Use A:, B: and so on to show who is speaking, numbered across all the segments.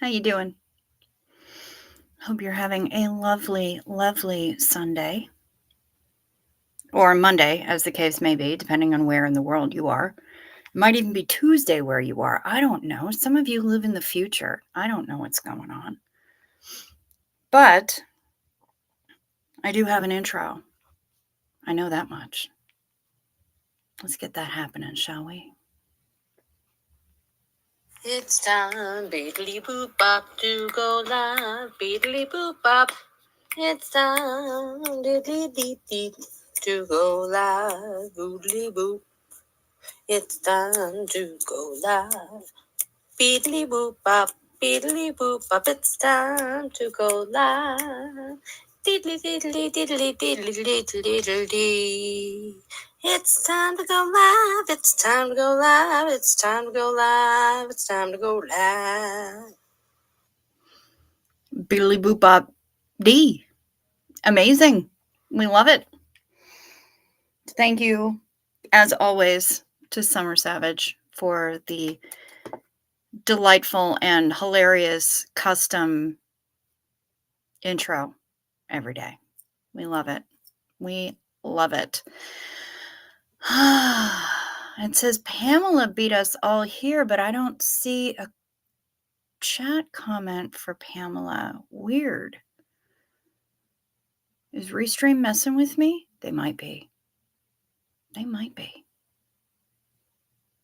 A: How you doing? Hope you're having a lovely, lovely Sunday or Monday, as the case may be, depending on where in the world you are. It might even be Tuesday where you are. I don't know. Some of you live in the future. I don't know what's going on. But I do have an intro. I know that much. Let's get that happening, shall we?
B: It's time, beedly boop bop, to go live. Beedly boop bop. It's time, diddly dee dee, to go live. Boodly boop. It's time to go live. Beedly boop bop, beedly boop bop. It's time to go live. Diddly diddly diddly diddly diddly diddly. It's time to go live. It's time to go live. It's time to go live. It's time to go live.
A: Biddly boop bop D. Amazing. We love it. Thank you, as always, to Summer Savage for the delightful and hilarious custom intro every day. We love it. We love it. It says Pamela beat us all here, but I don't see a chat comment for Pamela. Weird. Is Restream messing with me? They might be. They might be.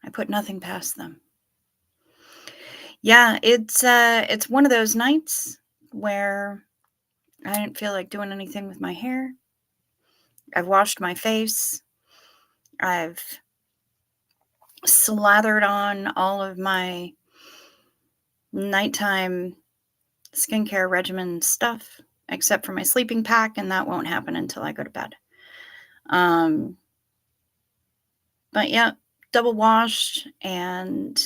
A: I put nothing past them. Yeah, it's one of those nights where I didn't feel like doing anything with my hair. I've washed my face. I've slathered on all of my nighttime skincare regimen stuff, except for my sleeping pack, and that won't happen until I go to bed. But yeah, double washed and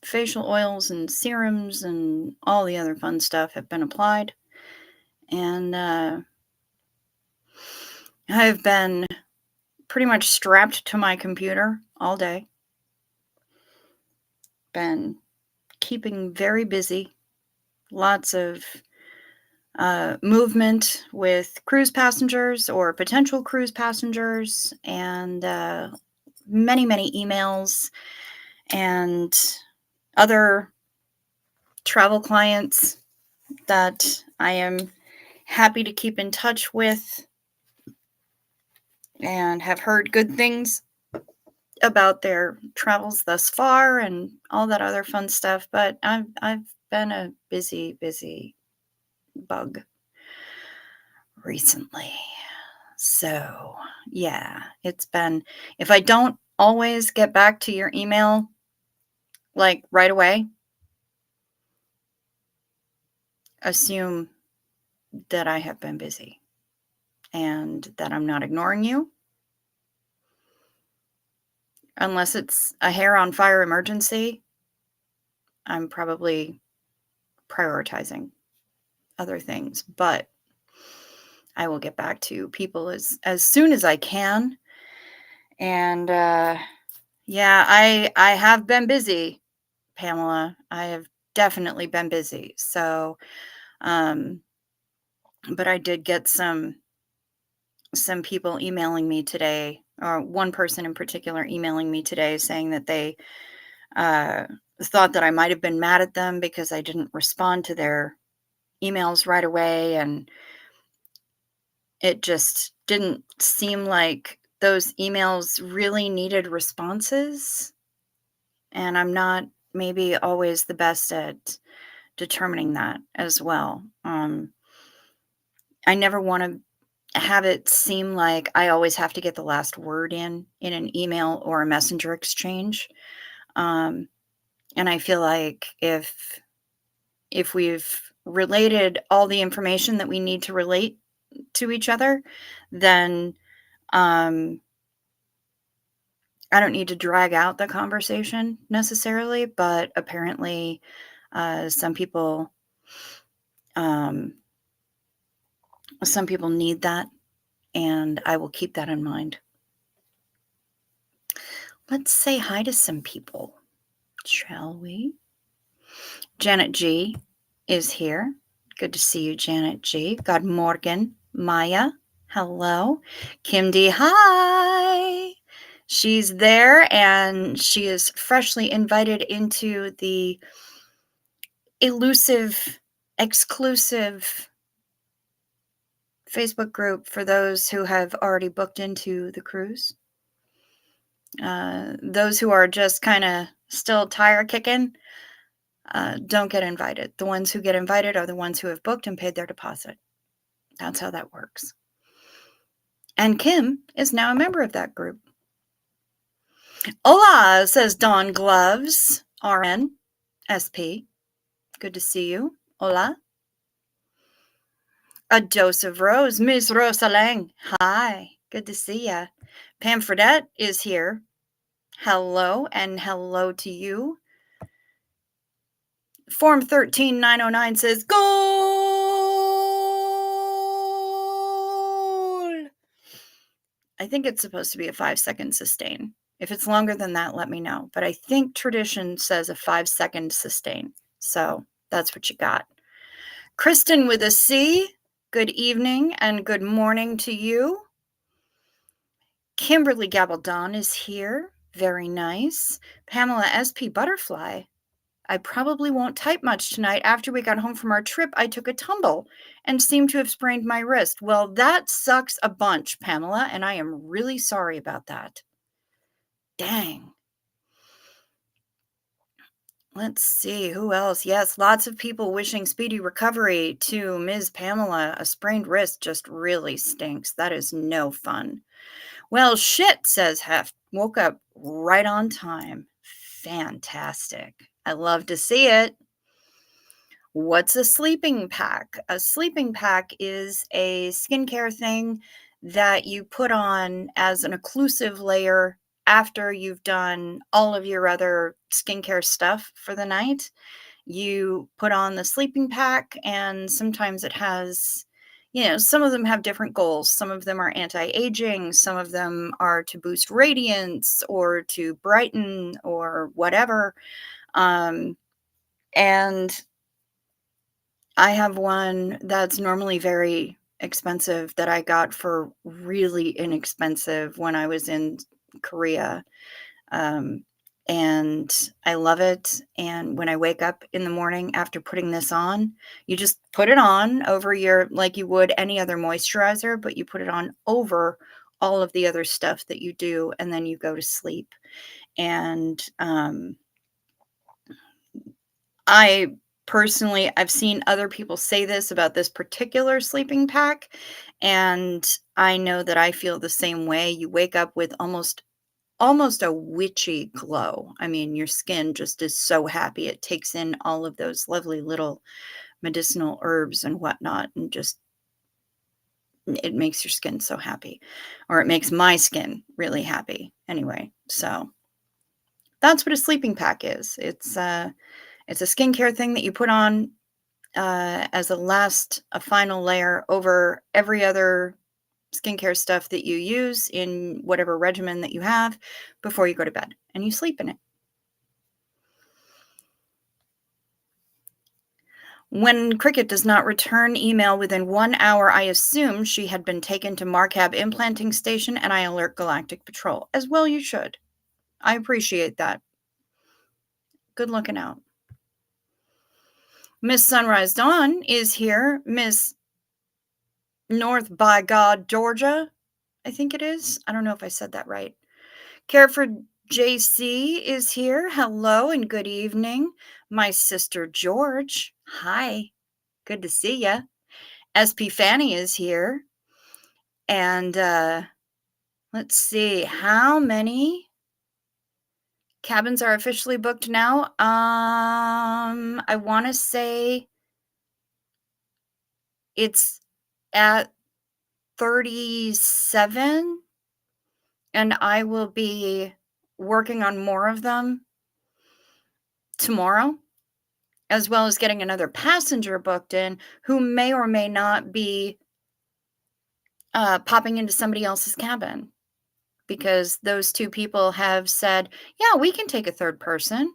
A: facial oils and serums and all the other fun stuff have been applied. And I've been pretty much strapped to my computer all day. Been keeping very busy. Lots of movement with cruise passengers or potential cruise passengers, and many, many emails and other travel clients that I am happy to keep in touch with and have heard good things about their travels thus far and all that other fun stuff. But I've been a busy bug recently. So, yeah, it's been, if I don't always get back to your email like right away, assume that I have been busy and that I'm not ignoring you. Unless it's a hair on fire emergency, I'm probably prioritizing other things, but I will get back to people as soon as I can. And yeah, I have been busy, Pamela. I have definitely been busy. So, but I did get some people emailing me today, or one person in particular emailing me today saying that they thought that I might have been mad at them because I didn't respond to their emails right away, and it just didn't seem like those emails really needed responses, and I'm not maybe always the best at determining that as well. I never want to have it seem like I always have to get the last word in an email or a messenger exchange. And I feel like if we've related all the information that we need to relate to each other, then I don't need to drag out the conversation necessarily. But apparently, some people need that, and I will keep that in mind. Let's say hi to some people, shall we? Janet G is here. Good to see you, Janet G. God Morgan, Maya, hello. Kim D, hi. She's there and she is freshly invited into the elusive, exclusive Facebook group for those who have already booked into the cruise. Those who are just kind of still tire kicking, don't get invited. The ones who get invited are the ones who have booked and paid their deposit. That's how that works. And Kim is now a member of that group. Hola, says Dawn Gloves, RN, SP. Good to see you. Hola. A dose of rose, Miss Rosa Lang. Hi, good to see ya. Pam Fredette is here. Hello, and hello to you. Form 13909 says, goal! I think it's supposed to be a 5-second sustain. If it's longer than that, let me know. But I think tradition says a 5-second sustain. So that's what you got. Kristen with a C, good evening and good morning to you. Kimberly Gabaldon is here. Very nice. Pamela SP Butterfly. I probably won't type much tonight. After we got home from our trip, I took a tumble and seemed to have sprained my wrist. Well, that sucks a bunch, Pamela, and I am really sorry about that. Dang. Let's see, who else? Yes, lots of people wishing speedy recovery to Ms. Pamela. A sprained wrist just really stinks. That is no fun. Well, shit, says Heft. Woke up right on time. Fantastic. I love to see it. What's a sleeping pack? A sleeping pack is a skincare thing that you put on as an occlusive layer after you've done all of your other skincare stuff for the night. You put on the sleeping pack, and sometimes it has, some of them have different goals. Some of them are anti-aging, some of them are to boost radiance or to brighten or whatever. And I have one that's normally very expensive that I got for really inexpensive when I was in Korea. And I love it. And when I wake up in the morning after putting this on, you just put it on over like you would any other moisturizer, but you put it on over all of the other stuff that you do, and then you go to sleep. And I've seen other people say this about this particular sleeping pack, and I know that I feel the same way. You wake up with almost a witchy glow. I mean, your skin just is so happy. It takes in all of those lovely little medicinal herbs and whatnot, and just it makes your skin so happy, or it makes my skin really happy. Anyway, so that's what a sleeping pack is. It's a skincare thing that you put on as a final layer over every other skincare stuff that you use in whatever regimen that you have before you go to bed, and you sleep in it. When Cricket does not return email within 1 hour, I assume she had been taken to Marcab Implanting Station, and I alert Galactic Patrol. As well you should. I appreciate that. Good looking out. Miss Sunrise Dawn is here. Miss North by God, Georgia, I think it is. I don't know if I said that right. Careford JC is here. Hello and good evening. My sister George. Hi. Good to see ya. SP Fanny is here. And let's see, how many cabins are officially booked now? I want to say it's at 37, and I will be working on more of them tomorrow, as well as getting another passenger booked in who may or may not be popping into somebody else's cabin, because those two people have said, yeah, we can take a third person.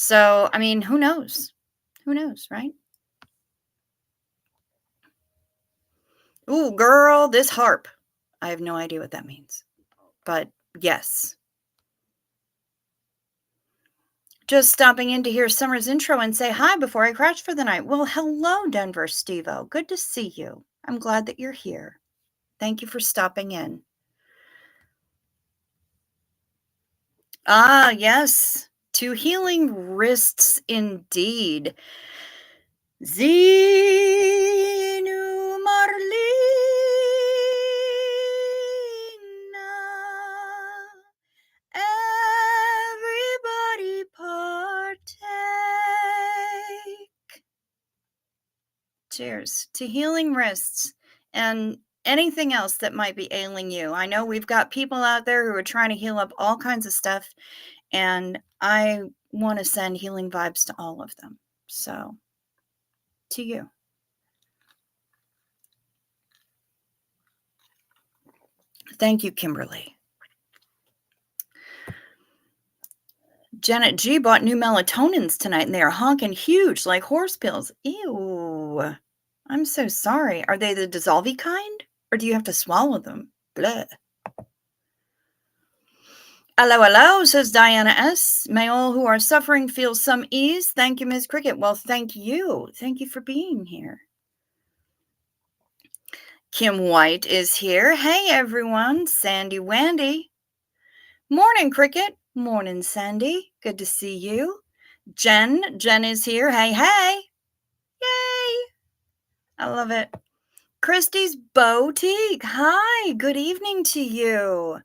A: So, I mean, who knows? Who knows, right? Ooh, girl, this harp. I have no idea what that means. But yes. Just stopping in to hear Summer's intro and say hi before I crash for the night. Well, hello, Denver Stevo. Good to see you. I'm glad that you're here. Thank you for stopping in. Ah, yes. To healing wrists indeed. Zinu Marlina. Everybody partake. Cheers to healing wrists and anything else that might be ailing you. I know we've got people out there who are trying to heal up all kinds of stuff, and I want to send healing vibes to all of them. So, to you. Thank you, Kimberly. Janet G bought new melatonins tonight, and they are honking huge like horse pills. Ew. I'm so sorry. Are they the dissolvey kind? Or do you have to swallow them? Bleh. Hello, hello, says Diana S. May all who are suffering feel some ease. Thank you, Ms. Cricket. Well, thank you. Thank you for being here. Kim White is here. Hey, everyone. Sandy Wandy. Morning, Cricket. Morning, Sandy. Good to see you. Jen is here. Hey, hey. Yay. I love it. Christy's Boutique. Hi, good evening to you.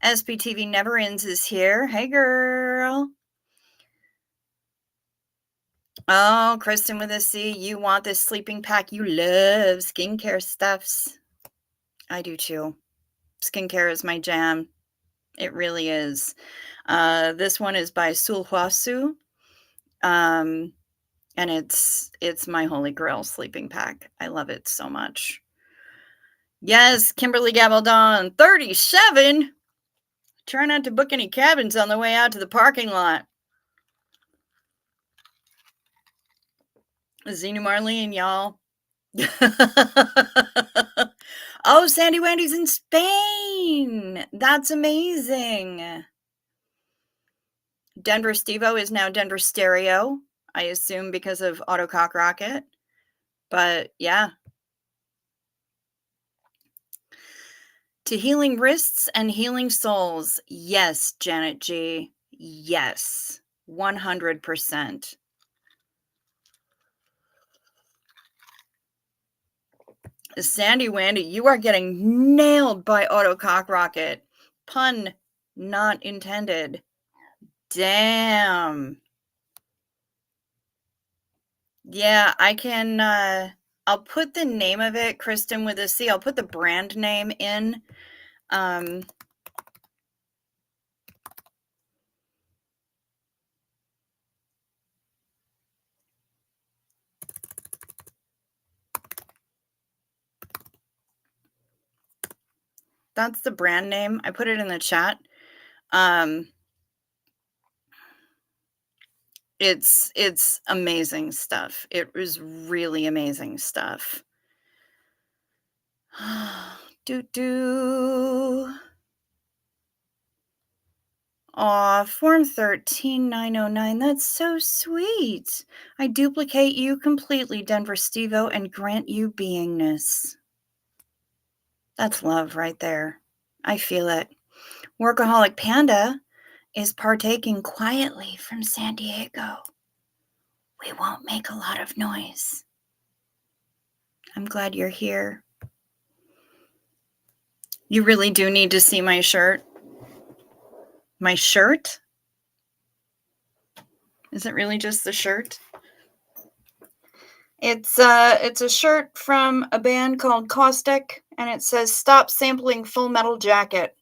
A: SPTV Never Ends is here. Hey, girl. Oh, Kristen with a C, you want this sleeping pack. You love skincare stuffs. I do too. Skincare is my jam. It really is. This one is by Sulhuasu. And it's my holy grail sleeping pack. I love it so much. Yes, Kimberly Gabaldon, 37. Try not to book any cabins on the way out to the parking lot. Xena Marlene, y'all. Oh, Sandy Wandy's in Spain. That's amazing. Denver Stevo is now Denver Stereo, I assume because of Auto Cock Rocket. But yeah. To healing wrists and healing souls. Yes, Janet G. Yes. 100%. Sandy Wandy, you are getting nailed by Auto Cock Rocket. Pun not intended. Damn. Yeah, I can, I'll put the name of it, Kristen with a C. I'll put the brand name in. That's the brand name. I put it in the chat. It's amazing stuff. It was really amazing stuff. Aw, Form 13909. That's so sweet. I duplicate you completely, Denver Stevo, and grant you beingness. That's love right there. I feel it. Workaholic Panda is partaking quietly from San Diego. We won't make a lot of noise. I'm glad you're here. You really do need to see my shirt. My shirt? Is it really just the shirt? It's a shirt from a band called Caustic, and it says "Stop sampling Full Metal Jacket."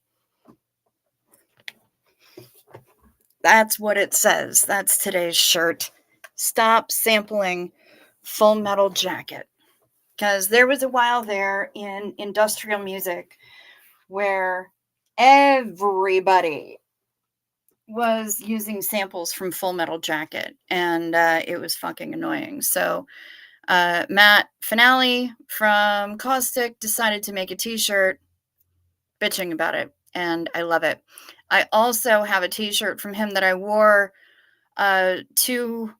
A: That's what it says. That's today's shirt. Stop sampling Full Metal Jacket. Because there was a while there in industrial music where everybody was using samples from Full Metal Jacket, and it was fucking annoying. So Matt Finale from Caustic decided to make a t-shirt bitching about it, and I love it. I also have a t-shirt from him that I wore to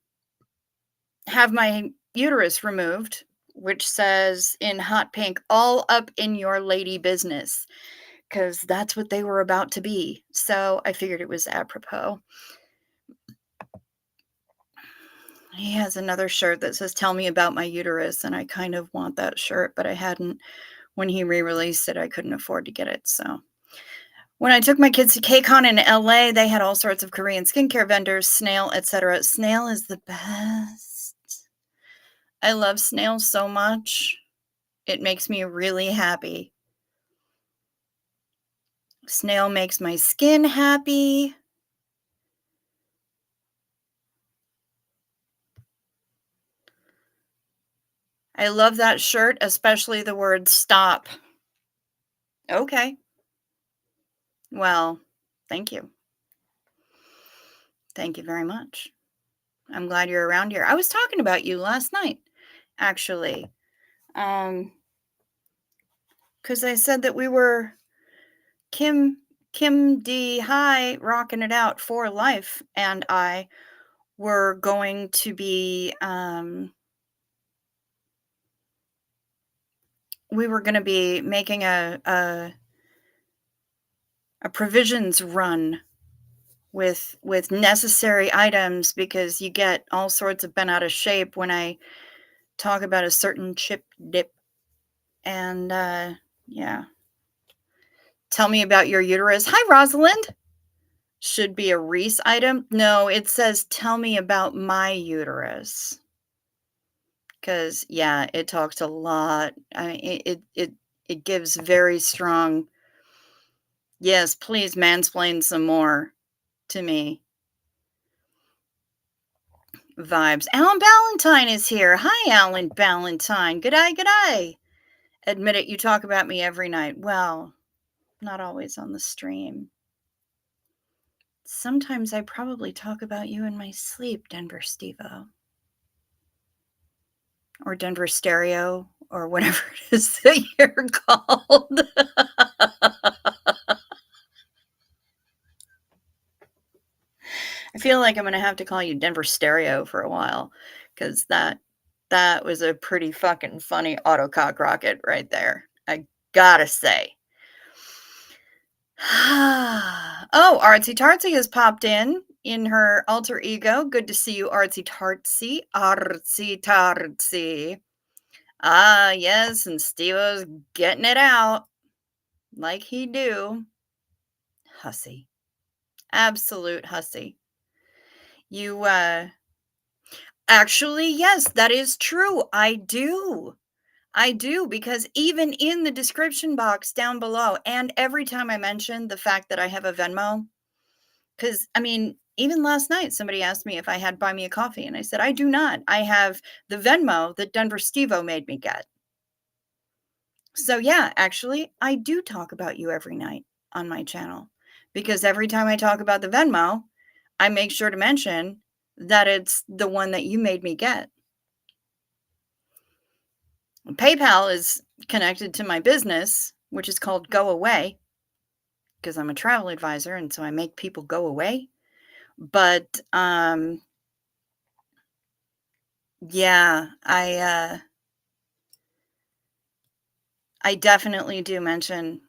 A: have my uterus removed, which says in hot pink, all up in your lady business, because that's what they were about to be. So I figured it was apropos. He has another shirt that says, tell me about my uterus, and I kind of want that shirt, but I hadn't. When he re-released it, I couldn't afford to get it, so. When I took my kids to KCON in LA, they had all sorts of Korean skincare vendors, Snail, etc. Snail is the best. I love Snail so much. It makes me really happy. Snail makes my skin happy. I love that shirt, especially the word stop. Okay. Well, thank you. Thank you very much. I'm glad you're around here. I was talking about you last night, actually. Because I said that we were Kim D. High rocking it out for life, and I were going to be we were going to be making a provisions run with necessary items, because you get all sorts of bent out of shape when I talk about a certain chip dip. And yeah. Tell me about your uterus. Hi, Rosalind. Should be a Reese item. No, it says tell me about my uterus. Because yeah, it talks a lot. I mean, it gives very strong, yes, please mansplain some more to me vibes. Alan Ballantyne is here. Hi, Alan Ballantyne. G'day, g'day. Admit it, you talk about me every night. Well, not always on the stream. Sometimes I probably talk about you in my sleep, Denver Stevo. Or Denver Stereo, or whatever it is that you're called. I feel like I'm gonna have to call you Denver Stereo for a while, because that was a pretty fucking funny autocock rocket right there. I gotta say. Oh, Artsy Tartsy has popped in her alter ego. Good to see you, Artsy Tartsy. Artsy Tartsy. Ah, yes, and Steve-O's getting it out like he do. Hussy. Absolute hussy. You, actually, yes, that is true. I do. I do, because even in the description box down below, and every time I mention the fact that I have a Venmo, because, I mean, even last night, somebody asked me if I had Buy Me a Coffee, and I said, I do not. I have the Venmo that Denver Steve-O made me get. So, yeah, actually, I do talk about you every night on my channel, because every time I talk about the Venmo, I make sure to mention that it's the one that you made me get. PayPal is connected to my business, which is called Go Away, because I'm a travel advisor, and so I make people go away. But yeah, I definitely do mention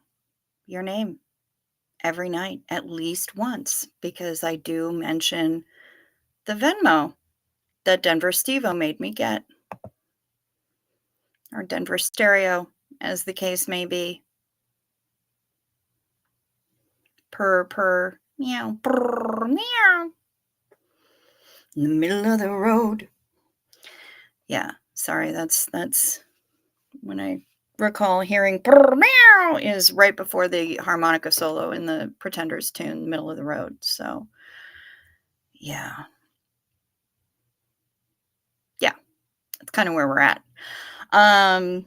A: your name every night at least once, because I do mention the Venmo that Denver Steve-O made me get, or Denver Stereo, as the case may be. Purr, meow, brrr, meow. In the middle of the road. Yeah, sorry, that's when I recall hearing brrr, meow is right before the harmonica solo in the Pretenders tune, Middle of the Road. So, yeah. Yeah, that's kind of where we're at. I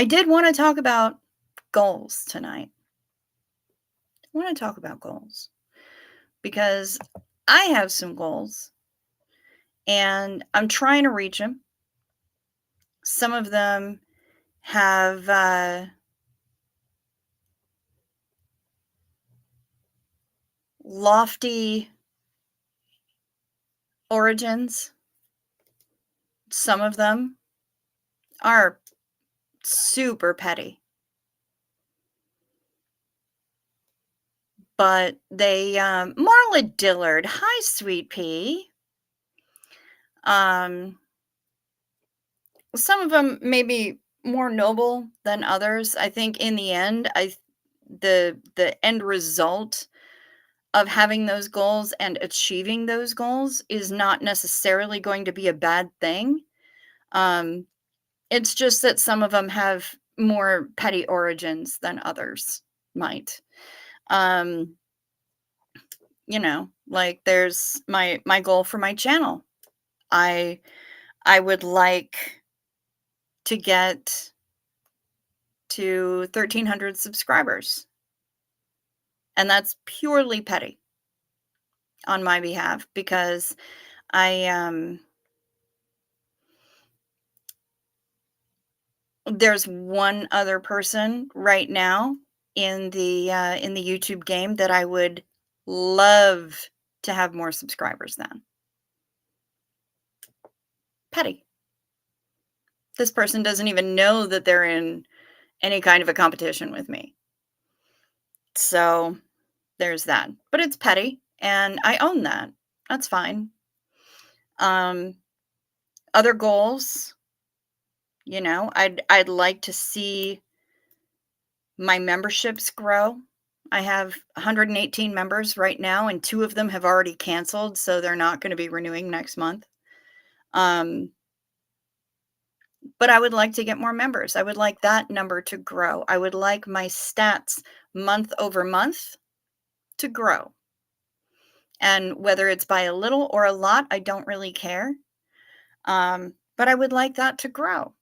A: did want to talk about goals tonight. I want to talk about goals. because I have some goals and I'm trying to reach them. Some of them have lofty origins. Some of them are super petty, but Marla Dillard, hi, sweet pea. Um, some of them may be more noble than others. I think in the end, the end result of having those goals and achieving those goals is not necessarily going to be a bad thing. Um, it's just that some of them have more petty origins than others might. Um, like there's my goal for my channel. I I would like to get to 1,300 subscribers, and that's purely petty on my behalf because I there's one other person right now in the YouTube game that I would love to have more subscribers than. Petty. This person doesn't even know that they're in any kind of a competition with me. So there's that. But it's petty and I own that. That's fine. Um Other goals, I'd like to see my memberships grow. I have 118 members right now, and 2 of them have already canceled, so they're not gonna be renewing next month. Um, but I would like to get more members. I would like that number to grow. I would like my stats month over month to grow. And whether it's by a little or a lot, I don't really care. But I would like that to grow.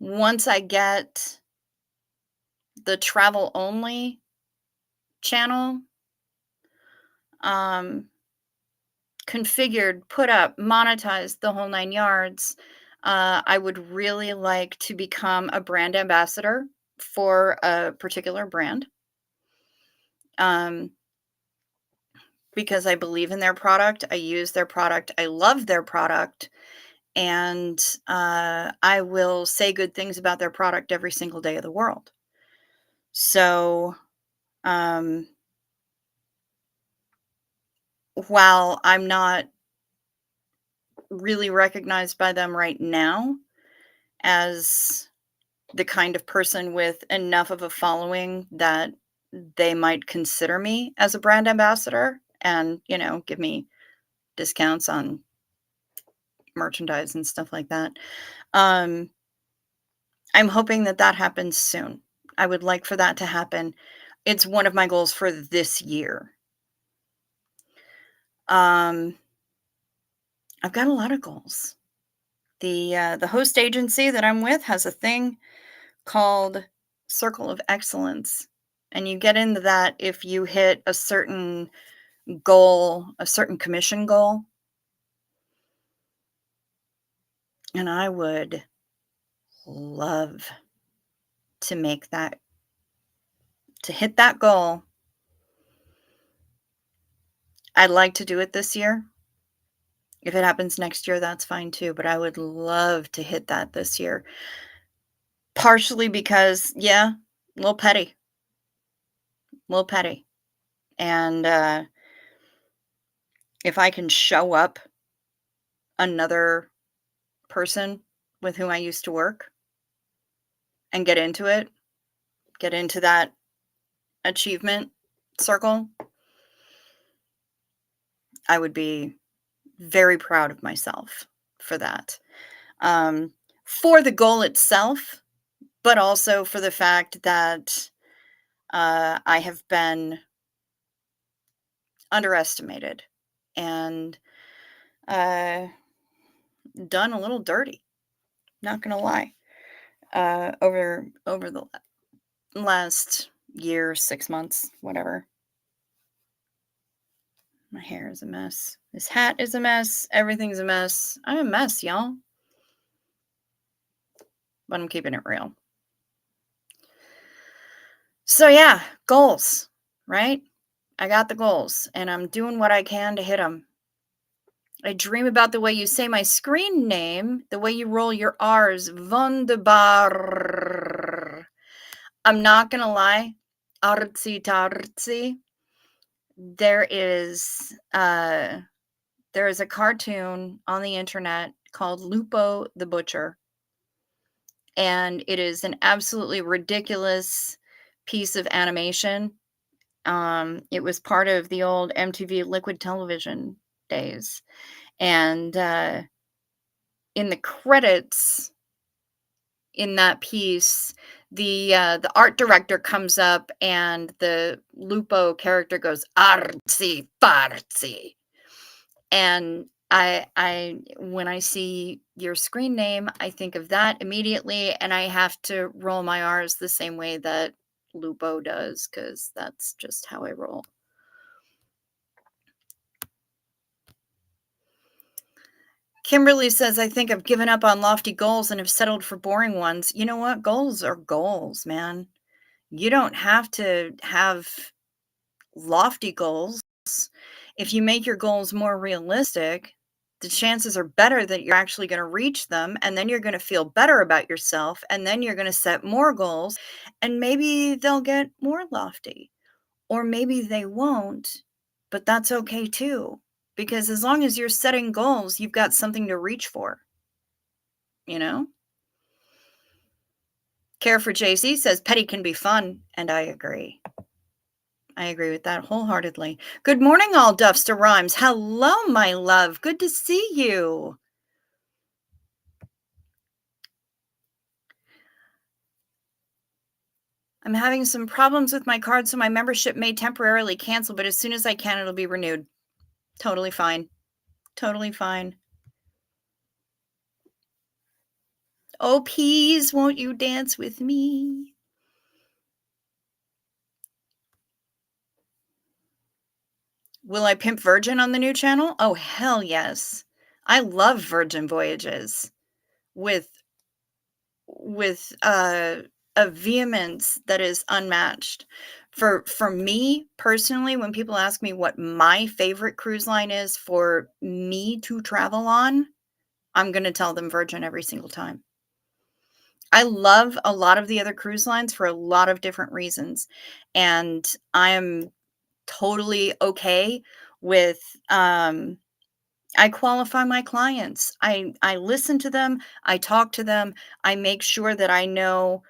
A: Once I get the travel only channel um, configured, put up, monetized, the whole 9 yards, I would really like to become a brand ambassador for a particular brand, um, because I believe in their product, I use their product, I love their product, and I will say good things about their product every single day of the world. So, um, while I'm not really recognized by them right now as the kind of person with enough of a following that they might consider me as a brand ambassador and, give me discounts on merchandise and stuff like that. Um, I'm hoping that that happens soon. I would like for that to happen. It's one of my goals for this year. Um, I've got a lot of goals. The host agency that I'm with has a thing called Circle of Excellence, and you get into that if you hit a certain goal, a certain commission goal. And I would love to make that, to hit that goal. I'd like to do it this year. If it happens next year, that's fine too, but I would love to hit that this year. Partially because, yeah, a little petty, a little petty. And if I can show up another person with whom I used to work and get into that achievement circle, I would be very proud of myself for that. Um, for the goal itself, but also for the fact that I have been underestimated and uh, done a little dirty. Not gonna lie. Over the last year, 6 months, whatever. My hair is a mess. This hat is a mess. Everything's a mess. I'm a mess, y'all. But I'm keeping it real. So yeah, goals, right? I got the goals and I'm doing what I can to hit them. I dream about the way you say my screen name, the way you roll your R's. Wunderbar. I'm not gonna lie, artsy tartsy. There is there is a cartoon on the internet called Lupo the Butcher, and it is an absolutely ridiculous piece of animation. It was part of the old MTV Liquid Television days, and in the credits in that piece, the art director comes up and the Lupo character goes artsy fartsy, and I when I see your screen name, I think of that immediately, and I have to roll my R's the same way that Lupo does, because that's just how I roll. Kimberly says, I think I've given up on lofty goals and have settled for boring ones. You know what? Goals are goals, man. You don't have to have lofty goals. If you make your goals more realistic, the chances are better that you're actually going to reach them. And then you're going to feel better about yourself. And then you're going to set more goals. And maybe they'll get more lofty. Or maybe they won't. But that's okay too. Because as long as you're setting goals, you've got something to reach for. You know? Care for JC says petty can be fun. And I agree. I agree with that wholeheartedly. Good morning, all Duffs to Rhymes. Hello, my love. Good to see you. I'm having some problems with my card, so my membership may temporarily cancel, but as soon as I can, it'll be renewed. Totally fine. Totally fine. Oh, please, won't you dance with me? Will I pimp Virgin on the new channel? Oh, hell yes. I love Virgin Voyages with a vehemence that is unmatched. For me personally, when people ask me what my favorite cruise line is for me to travel on, I'm going to tell them Virgin every single time. I love a lot of the other cruise lines for a lot of different reasons, and I am totally okay with I qualify my clients. I listen to them, I talk to them, I make sure that I know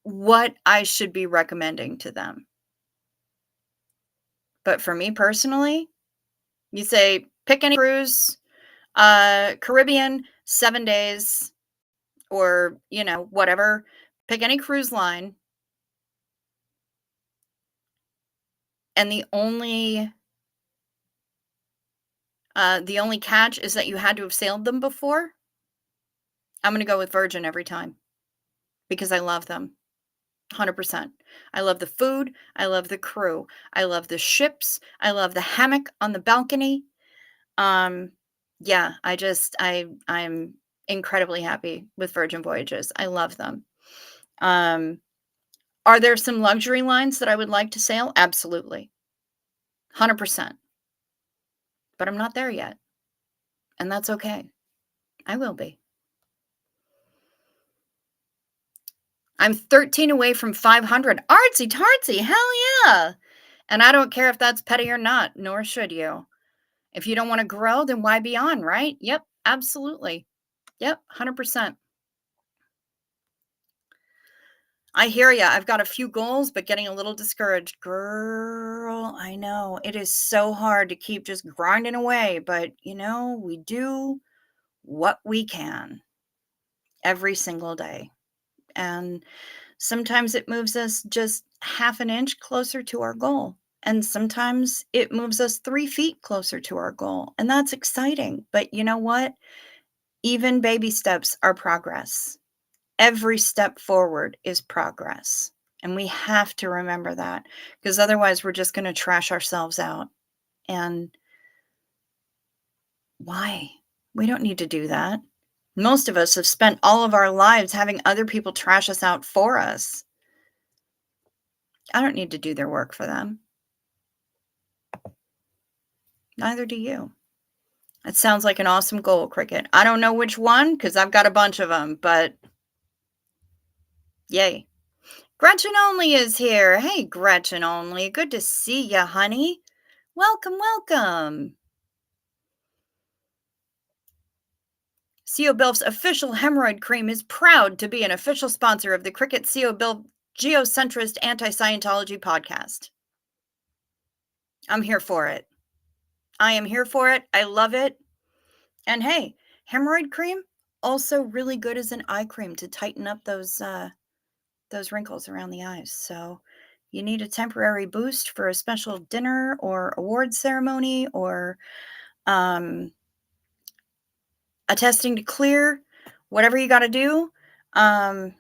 A: what I should be recommending to them. But for me personally, you say, pick any cruise, Caribbean, 7 days, or, whatever. Pick any cruise line. And the only catch is that you had to have sailed them before. I'm gonna go with Virgin every time because I love them. 100%. I love the food, I love the crew, I love the ships, I love the hammock on the balcony. Um, yeah, I'm incredibly happy with Virgin Voyages. I love them. Um, are there some luxury lines that I would like to sail? Absolutely. 100%. But I'm not there yet, and that's okay. I will be. I'm 13 away from 500. Artsy tartsy, hell yeah! And I don't care if that's petty or not, nor should you. If you don't wanna grow, then why be on, right? Yep, absolutely. Yep, 100%. I hear ya. I've got a few goals, but getting a little discouraged. Girl, I know. It is so hard to keep just grinding away, but, we do what we can every single day. And sometimes it moves us just half an inch closer to our goal. And sometimes it moves us 3 feet closer to our goal. And that's exciting. But you know what? Even baby steps are progress. Every step forward is progress. And we have to remember that because otherwise we're just going to trash ourselves out. And why? We don't need to do that. Most of us have spent all of our lives having other people trash us out for us. I don't need to do their work for them. Neither do you. It sounds like an awesome goal, Cricket. I don't know which one because I've got a bunch of them, but yay. Gretchen Only is here. Hey, Gretchen Only. Good to see ya, honey. Welcome, welcome. CO Bilf's official hemorrhoid cream is proud to be an official sponsor of the Cricket CO Bilf Geocentrist Anti-Scientology podcast. I'm here for it. I am here for it. I love it. And hey, hemorrhoid cream also really good as an eye cream to tighten up those wrinkles around the eyes. So you need a temporary boost for a special dinner or award ceremony or a testing to clear, whatever you got to do. Hemorrhoid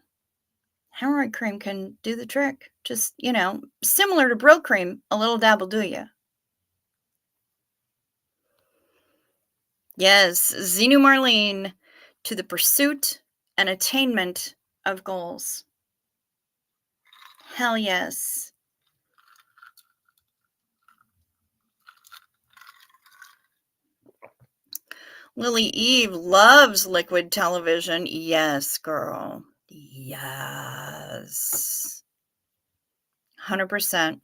A: cream can do the trick. Just, similar to Brill cream, a little dab will do you. Yes, Xenu Marlene, to the pursuit and attainment of goals. Hell yes. Lily Eve loves liquid television. Yes, girl. Yes. 100%.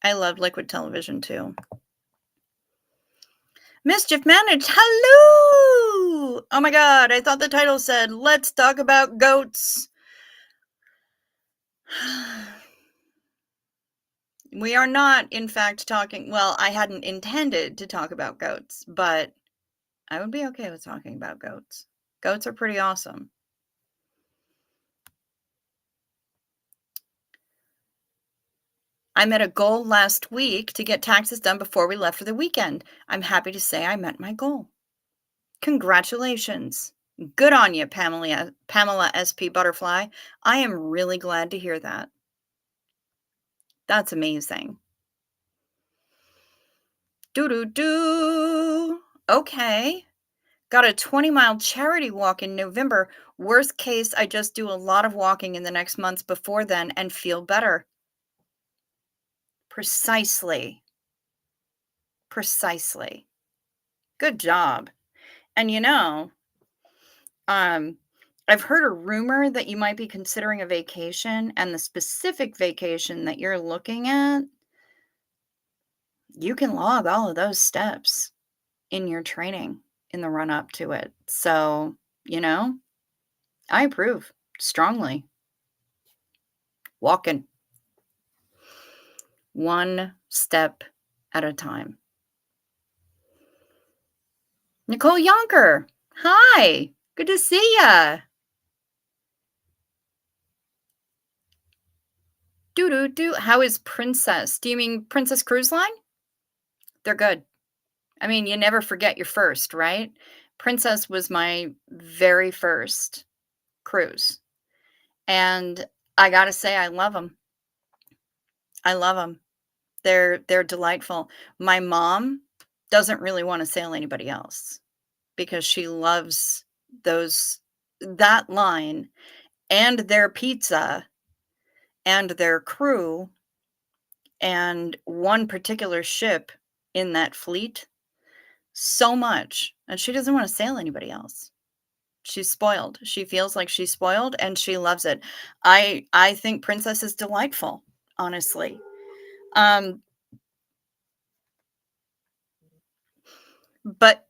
A: I love liquid television too. Mischief Managed, hello! Oh my god, I thought the title said, let's talk about goats. We are not, in fact, talking, well, I hadn't intended to talk about goats, but I would be okay with talking about goats. Goats are pretty awesome. I met a goal last week to get taxes done before we left for the weekend. I'm happy to say I met my goal. Congratulations. Good on you, Pamela SP Butterfly. I am really glad to hear that. That's amazing. Doo-doo-doo. Okay. Got a 20-mile charity walk in November. Worst case, I just do a lot of walking in the next months before then and feel better. Precisely. Precisely. Good job. And I've heard a rumor that you might be considering a vacation, and the specific vacation that you're looking at, you can log all of those steps in your training in the run up to it. So, I approve strongly. Walking one step at a time. Nicole Yonker, hi. Good to see ya. Doo-doo-doo. How is Princess? Do you mean Princess Cruise Line? They're good. I mean, you never forget your first, right? Princess was my very first cruise. And I got to say, I love them. I love them. They're delightful. My mom doesn't really want to sail anybody else because she loves that line and their pizza and their crew and one particular ship in that fleet so much, and she doesn't want to sail anybody else. She's spoiled. She feels like she's spoiled and she loves it. I think Princess is delightful, honestly. But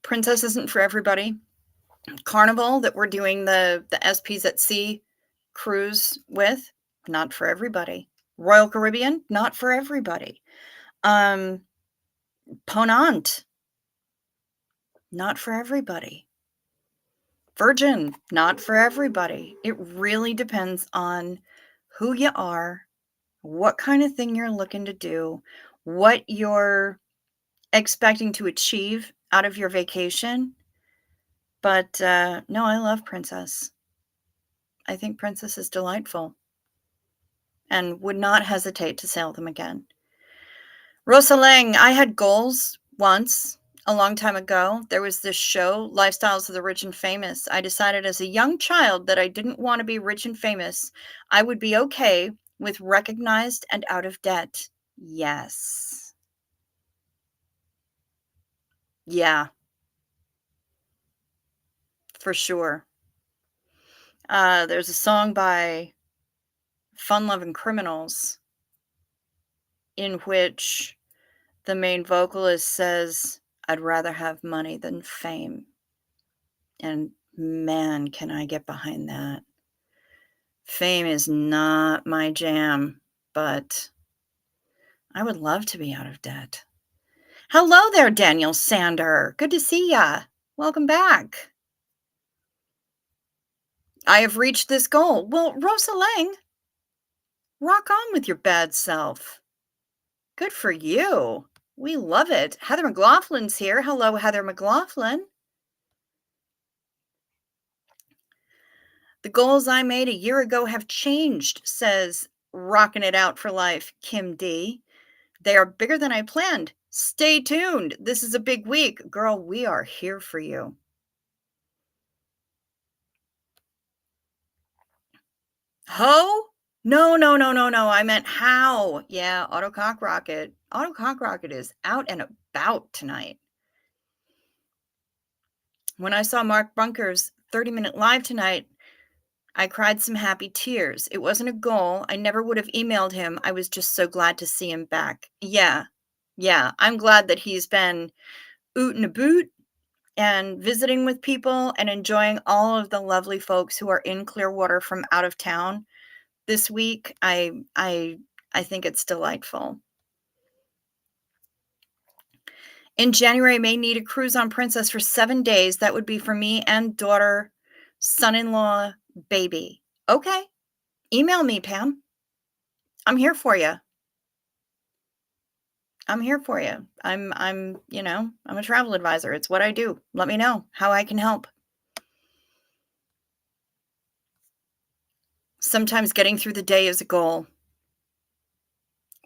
A: Princess isn't for everybody. Carnival that we're doing the SPs at Sea cruise with, not for everybody. Royal Caribbean, not for everybody. Ponant, not for everybody. Virgin, not for everybody. It really depends on who you are, what kind of thing you're looking to do, what you're expecting to achieve out of your vacation. But no, I love Princess. I think Princess is delightful and would not hesitate to sail them again. Rosa Lang, I had goals once, a long time ago. There was this show, Lifestyles of the Rich and Famous. I decided as a young child that I didn't want to be rich and famous. I would be okay with recognized and out of debt. Yes. Yeah, for sure. There's a song by Fun Loving Criminals in which the main vocalist says, I'd rather have money than fame. And man, can I get behind that. Fame is not my jam, but I would love to be out of debt. Hello there, Daniel Sander. Good to see ya. Welcome back. I have reached this goal. Well, Rosa Lang, rock on with your bad self. Good for you. We love it. Heather McLaughlin's here. Hello, Heather McLaughlin. The goals I made a year ago have changed, says Rockin' It Out for Life, Kim D. They are bigger than I planned. Stay tuned. This is a big week. Girl, we are here for you. Ho? No, no, no, no, no. I meant how. Yeah, Auto Cock Rocket. Auto Cock Rocket is out and about tonight. When I saw Mark Bunker's 30-minute live tonight, I cried some happy tears. It wasn't a goal. I never would have emailed him. I was just so glad to see him back. Yeah. Yeah. I'm glad that he's been oot and a boot and visiting with people and enjoying all of the lovely folks who are in Clearwater from out of town this week. I think it's delightful. In January, I may need a cruise on Princess for 7 days. That would be for me and daughter, son-in-law, baby. Okay. Email me, Pam. I'm here for you. I'm here for you. I'm I'm a travel advisor. It's what I do. Let me know how I can help. Sometimes getting through the day is a goal.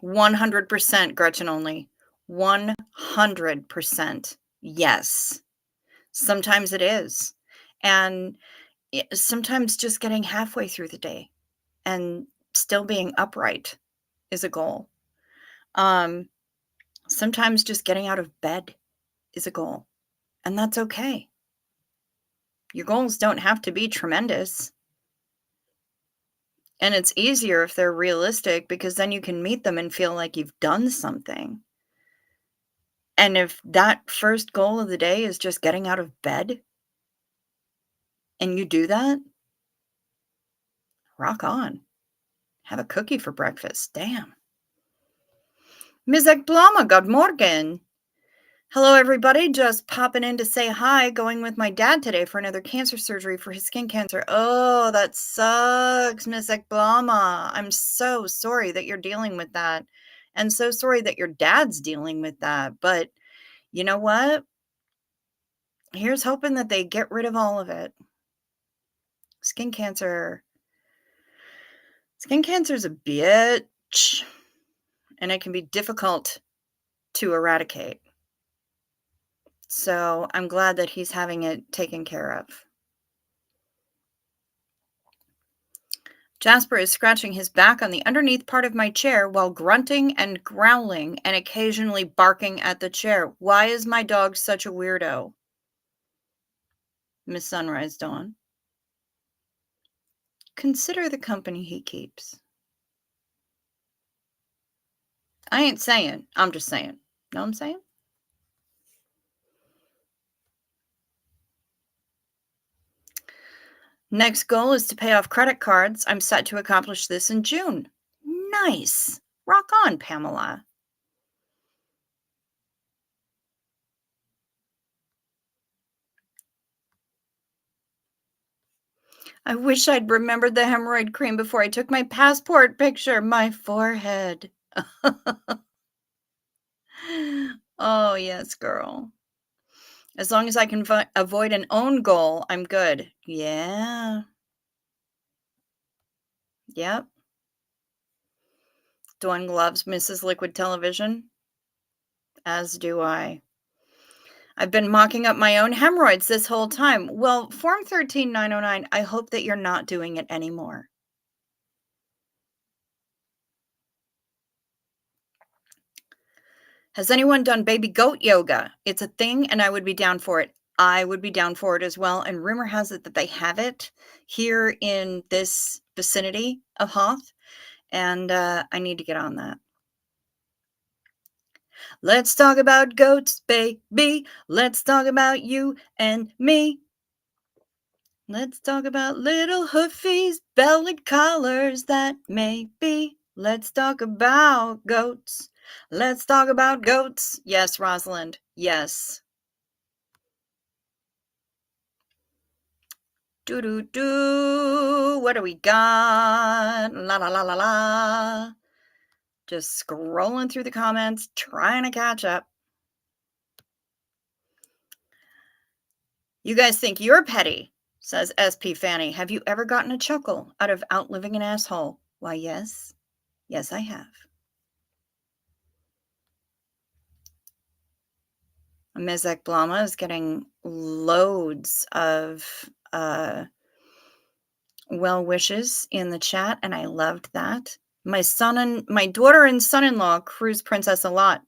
A: 100% Gretchen only. 100%. Yes. Sometimes it is. And sometimes just getting halfway through the day and still being upright is a goal. Sometimes just getting out of bed is a goal, and that's okay. Your goals don't have to be tremendous. And it's easier if they're realistic because then you can meet them and feel like you've done something. And if that first goal of the day is just getting out of bed and you do that, rock on. Have a cookie for breakfast. Damn. Mizek Blama, good morgen. Hello, everybody. Just popping in to say hi. Going with my dad today for another cancer surgery for his skin cancer. Oh, that sucks, Mizek Blama. I'm so sorry that you're dealing with that. And so sorry that your dad's dealing with that. But you know what? Here's hoping that they get rid of all of it. Skin cancer. Skin cancer is a bitch. And it can be difficult to eradicate. So I'm glad that he's having it taken care of. Jasper is scratching his back on the underneath part of my chair while grunting and growling and occasionally barking at the chair. Why is my dog such a weirdo? Miss Sunrise Dawn. Consider the company he keeps. I ain't saying. I'm just saying. Know what I'm saying? Next goal is to pay off credit cards. I'm set to accomplish this in June. Nice. Rock on, Pamela. I wish I'd remembered the hemorrhoid cream before I took my passport picture. My forehead. Oh, yes, girl. As long as I can avoid an own goal, I'm good. Yeah. Yep. Dawn loves Mrs. Liquid Television, as do I. I've been mocking up my own hemorrhoids this whole time. Well, Form 13909, I hope that you're not doing it anymore. Has anyone done baby goat yoga? It's a thing, and I would be down for it. I would be down for it as well. And rumor has it that they have it here in this vicinity of Hoth, and I need to get on that. Let's talk about goats, baby. Let's talk about you and me. Let's talk about little hoofies, bellied collars that may be. Let's talk about goats. Let's talk about goats. Yes, Rosalind. Yes. Do do do. What do we got? La la la la la. Just scrolling through the comments, trying to catch up. You guys think you're petty, says SP Fanny. Have you ever gotten a chuckle out of outliving an asshole? Why, yes. Yes, I have. Mizek Blama is getting loads of well wishes in the chat, and I loved that. My daughter and son-in-law cruise Princess a lot.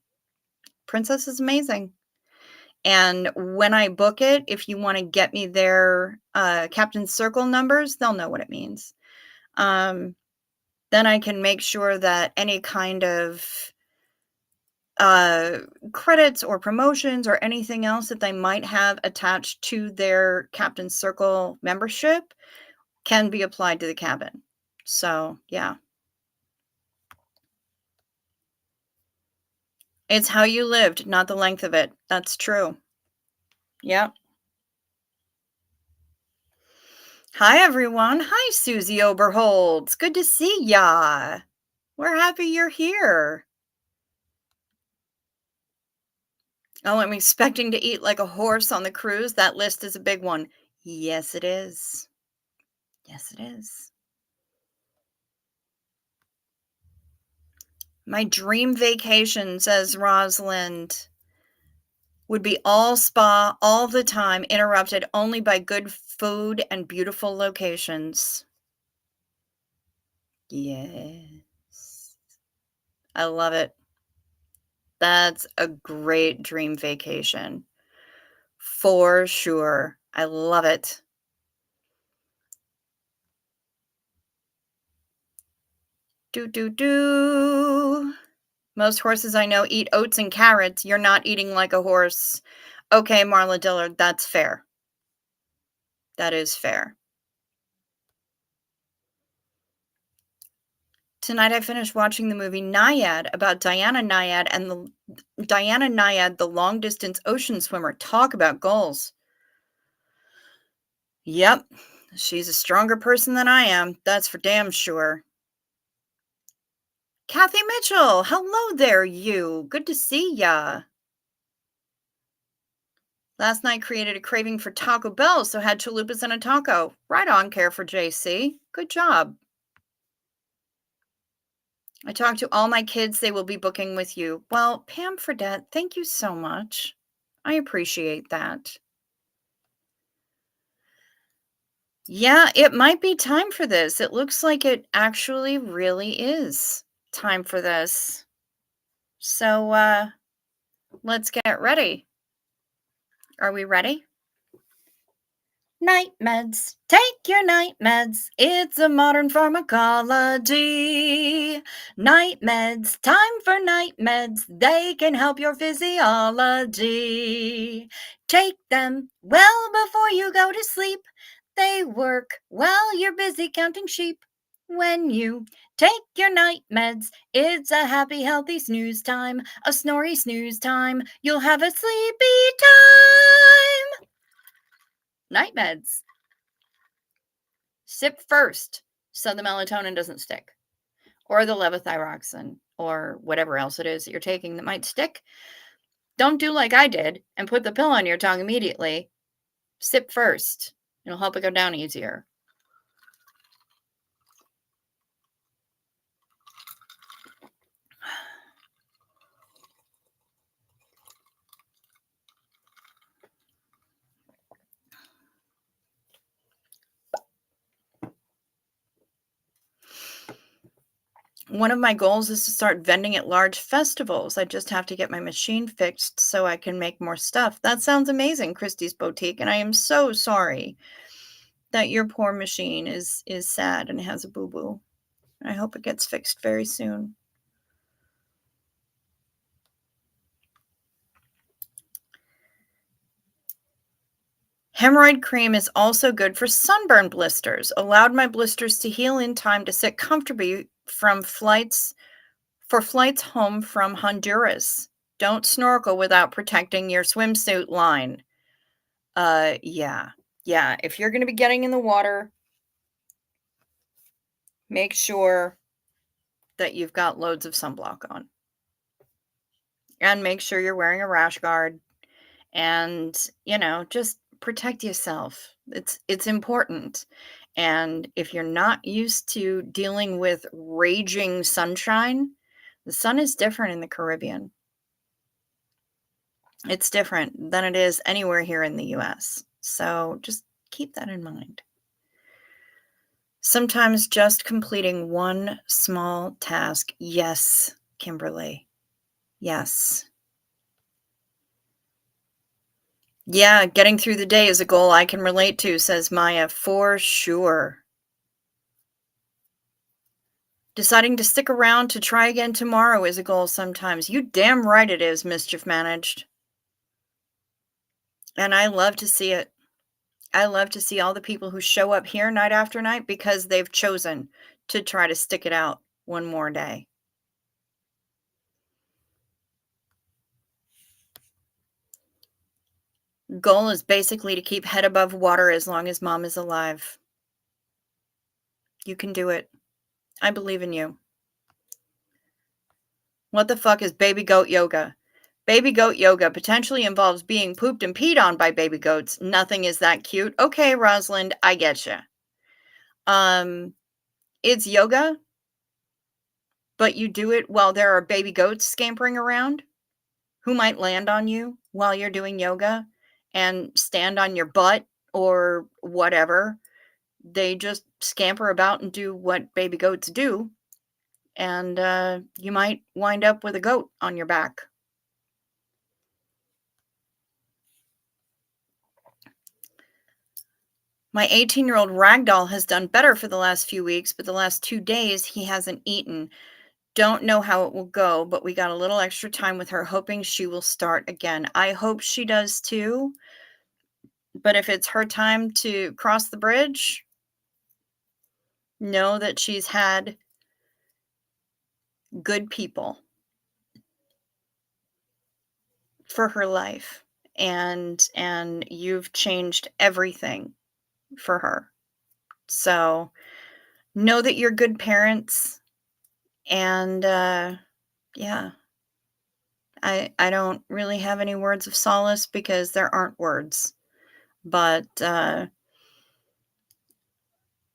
A: Princess is amazing. And when I book it, if you want to get me their Captain Circle numbers, they'll know what it means. Then I can make sure that any kind of credits or promotions or anything else that they might have attached to their Captain Circle membership can be applied to the cabin. So, yeah. It's how you lived, not the length of it. That's true. Yep. Hi, everyone. Hi, Susie Oberholtz. Good to see ya. We're happy you're here. Oh, I'm expecting to eat like a horse on the cruise. That list is a big one. Yes, it is. Yes, it is. My dream vacation, says Rosalind, would be all spa all the time, interrupted only by good food and beautiful locations. Yes. I love it. That's a great dream vacation. For sure. I love it. Do, do, do. Most horses I know eat oats and carrots. You're not eating like a horse. Okay, Marla Dillard, that's fair. That is fair. Tonight I finished watching the movie Naiad about Diana Naiad, the long-distance ocean swimmer. Talk about goals. Yep, she's a stronger person than I am. That's for damn sure. Kathy Mitchell, hello there, you. Good to see ya. Last night created a craving for Taco Bell, so had chalupas and a taco. Right on, Care for JC. Good job. I talked to all my kids. They will be booking with you. Well, Pam Fredette, thank you so much. I appreciate that. Yeah, it might be time for this. It looks like it actually really is time for this. So, let's get ready. Are we ready? Night meds. Take your night meds. It's a modern pharmacology. Night meds. Time for night meds. They can help your physiology. Take them well before you go to sleep. They work while you're busy counting sheep. When you take your night meds, it's a happy, healthy snooze time. A snory snooze time. You'll have a sleepy time. Night meds. Sip first so the melatonin doesn't stick, or the levothyroxine, or whatever else it is that you're taking that might stick. Don't do like I did and put the pill on your tongue immediately. Sip first. It'll help it go down easier. One of my goals is to start vending at large festivals. I just have to get my machine fixed so I can make more stuff. That sounds amazing, Christie's Boutique, and I am so sorry that your poor machine is sad and has a boo-boo. I hope it gets fixed very soon. Hemorrhoid cream is also good for sunburn blisters. Allowed my blisters to heal in time to sit comfortably for flights home from Honduras. Don't snorkel without protecting your swimsuit line. Yeah. Yeah, if you're going to be getting in the water, make sure that you've got loads of sunblock on. And make sure you're wearing a rash guard and, just protect yourself. It's important. And if you're not used to dealing with raging sunshine, the sun is different in the Caribbean. It's different than it is anywhere here in the US. So just keep that in mind. Sometimes just completing one small task. Yes, Kimberly. Yes. Yeah, getting through the day is a goal I can relate to, says Maya, for sure. Deciding to stick around to try again tomorrow is a goal sometimes. You damn right it is, Mischief Managed. And I love to see it. I love to see all the people who show up here night after night because they've chosen to try to stick it out one more day. Goal is basically to keep head above water as long as mom is alive. You can do it. I believe in you. What the fuck is baby goat yoga? Baby goat yoga potentially involves being pooped and peed on by baby goats. Nothing is that cute. Okay, Rosalind, I get you. It's yoga, but you do it while there are baby goats scampering around who might land on you while you're doing yoga and stand on your butt or whatever. They just scamper about and do what baby goats do. And you might wind up with a goat on your back. My 18-year-old ragdoll has done better for the last few weeks, but the last 2 days he hasn't eaten. Don't know how it will go, but we got a little extra time with her, hoping she will start again. I hope she does too. But if it's her time to cross the bridge, know that she's had good people for her life, and you've changed everything for her. So know that you're good parents, and yeah, I don't really have any words of solace because there aren't words. But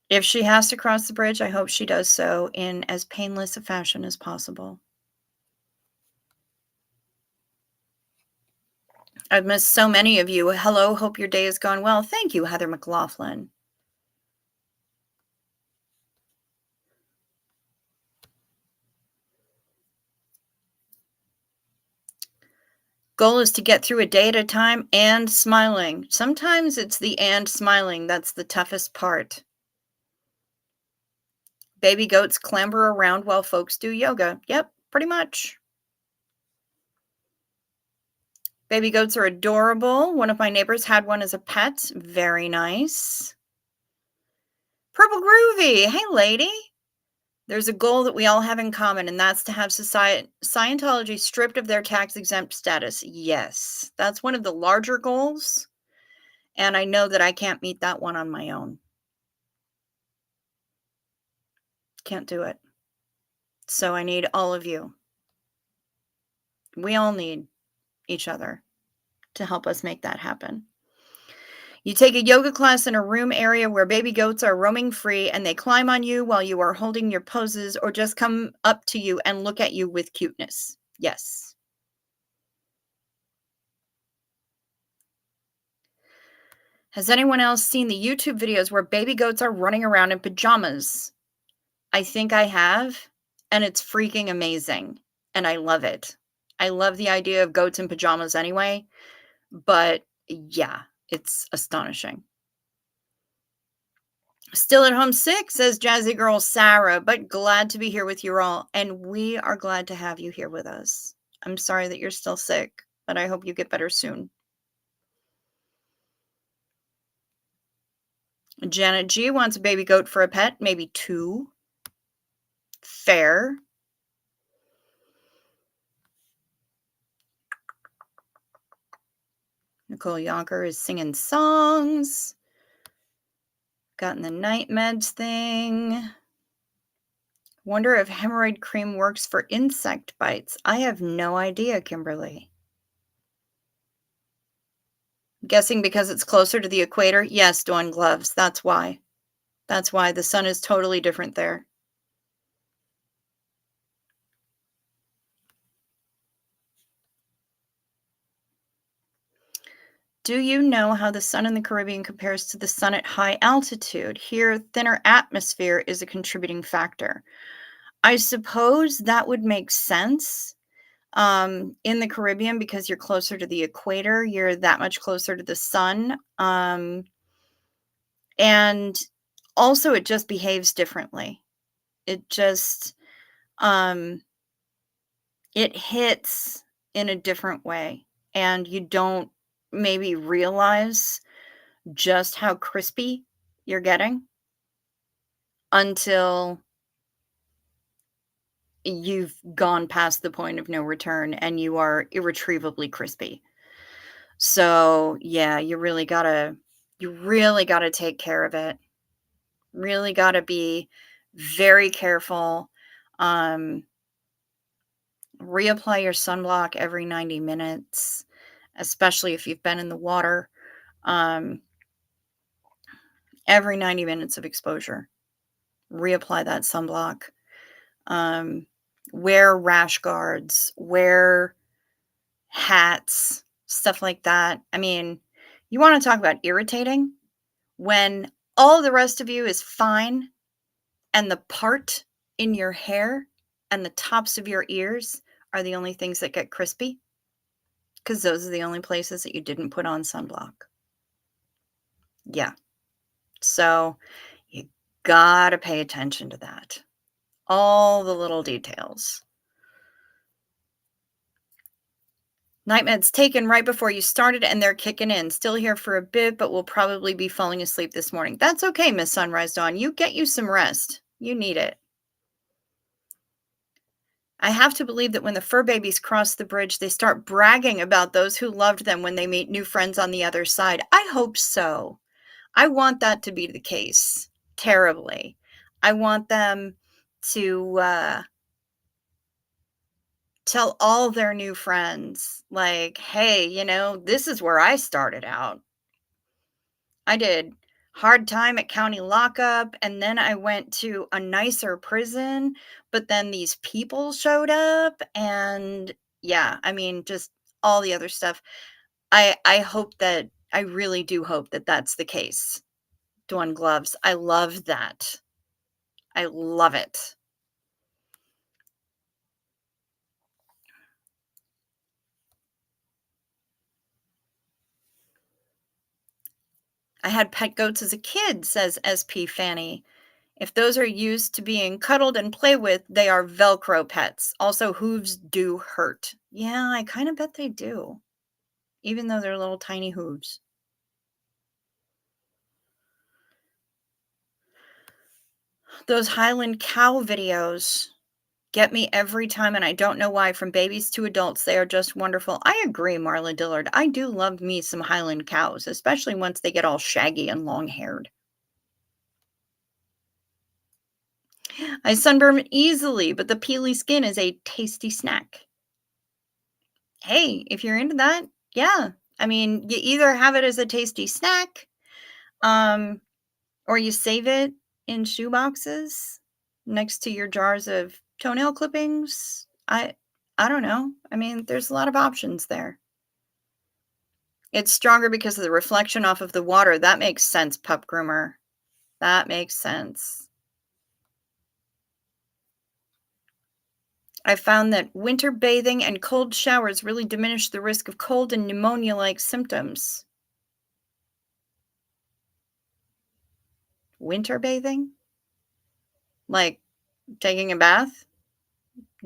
A: if she has to cross the bridge, I hope she does so in as painless a fashion as possible. I've missed so many of you. Hello, hope your day has gone well. Thank you, Heather McLaughlin. Goal is to get through a day at a time and smiling. Sometimes it's the and smiling that's the toughest part. Baby goats clamber around while folks do yoga. Yep, pretty much. Baby goats are adorable. One of my neighbors had one as a pet. Very nice. Purple Groovy. Hey, lady. There's a goal that we all have in common, and that's to have Scientology stripped of their tax-exempt status. Yes, that's one of the larger goals, and I know that I can't meet that one on my own. Can't do it. So I need all of you. We all need each other to help us make that happen. You take a yoga class in a room area where baby goats are roaming free and they climb on you while you are holding your poses or just come up to you and look at you with cuteness. Yes. Has anyone else seen the YouTube videos where baby goats are running around in pajamas? I think I have. and it's freaking amazing, and I love it. I love the idea of goats in pajamas anyway, but yeah, it's astonishing. Still at home sick, says Jazzy Girl Sarah, but glad to be here with you all, and we are glad to have you here with us. I'm sorry that you're still sick, but I hope you get better soon. Janet G wants a baby goat for a pet, maybe 2. Fair. Nicole Yonker is singing songs. Gotten the night meds thing. Wonder if hemorrhoid cream works for insect bites. I have no idea, Kimberly. Guessing because it's closer to the equator? Yes, Dawn Gloves. That's why. That's why the sun is totally different there. Do you know how the sun in the Caribbean compares to the sun at high altitude? Here, thinner atmosphere is a contributing factor. I suppose that would make sense. In the Caribbean, because you're closer to the equator, you're that much closer to the sun. And also it just behaves differently. It just, um, it hits in a different way, and you don't maybe realize just how crispy you're getting until you've gone past the point of no return and you are irretrievably crispy. So, yeah, you really gotta take care of it. Really gotta be very careful. Um, Reapply your sunblock every 90 minutes, especially if you've been in the water. Um, every 90 minutes of exposure, reapply that sunblock. Um, wear rash guards, wear hats, stuff like that. I mean, you want to talk about irritating when all the rest of you is fine and the part in your hair and the tops of your ears are the only things that get crispy because those are the only places that you didn't put on sunblock. Yeah. So you gotta pay attention to that. All the little details. Night meds taken right before you started and they're kicking in. Still here for a bit, but will probably be falling asleep this morning. That's okay, Miss Sunrise Dawn. You get you some rest. You need it. I have to believe that when the fur babies cross the bridge, they start bragging about those who loved them when they meet new friends on the other side. I hope so. I want that to be the case terribly. I want them to tell all their new friends, like, hey, this is where I started out. I did hard time at county lockup, and then I went to a nicer prison, but then these people showed up, and yeah, I mean, just all the other stuff. I really do hope that that's the case. Dawn Gloves. I love that. I love it. I had pet goats as a kid, says SP Fanny. If those are used to being cuddled and play with, they are Velcro pets. Also, hooves do hurt. Yeah, I kind of bet they do, even though they're little tiny hooves. Those Highland cow videos get me every time, and I don't know why. From babies to adults, they are just wonderful. I agree, Marla Dillard. I do love me some Highland cows, especially once they get all shaggy and long haired. I sunburn easily, but the peely skin is a tasty snack. Hey, if you're into that, yeah. I mean, you either have it as a tasty snack, um, or you save it in shoe boxes next to your jars of toenail clippings. I don't know. I mean, there's a lot of options there. It's stronger because of the reflection off of the water. That makes sense, pup groomer. That makes sense. I found that winter bathing and cold showers really diminish the risk of cold and pneumonia-like symptoms. Winter bathing? Like taking a bath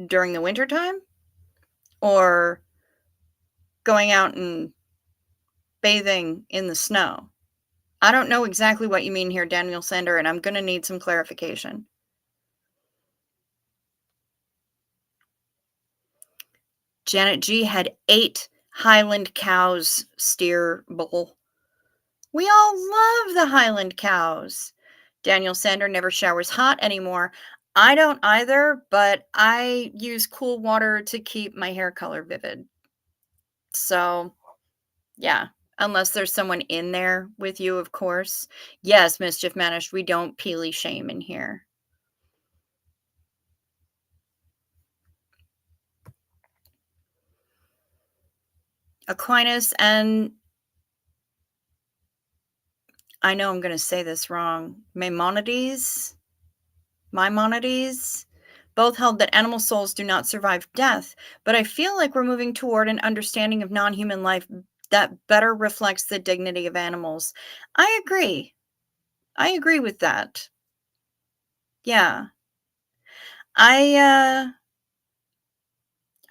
A: during the winter time? Or going out and bathing in the snow? I don't know exactly what you mean here, Daniel Sander, and I'm gonna need some clarification. Janet G had 8 Highland cows steer bull. We all love the Highland cows. Daniel Sander never showers hot anymore. I don't either, but I use cool water to keep my hair color vivid. So, yeah, unless there's someone in there with you, of course. Yes, Mischief Managed, we don't peely shame in here. Aquinas and I know I'm going to say this wrong. Maimonides, both held that animal souls do not survive death, but I feel like we're moving toward an understanding of non human life that better reflects the dignity of animals. I agree. I agree with that. Yeah. I uh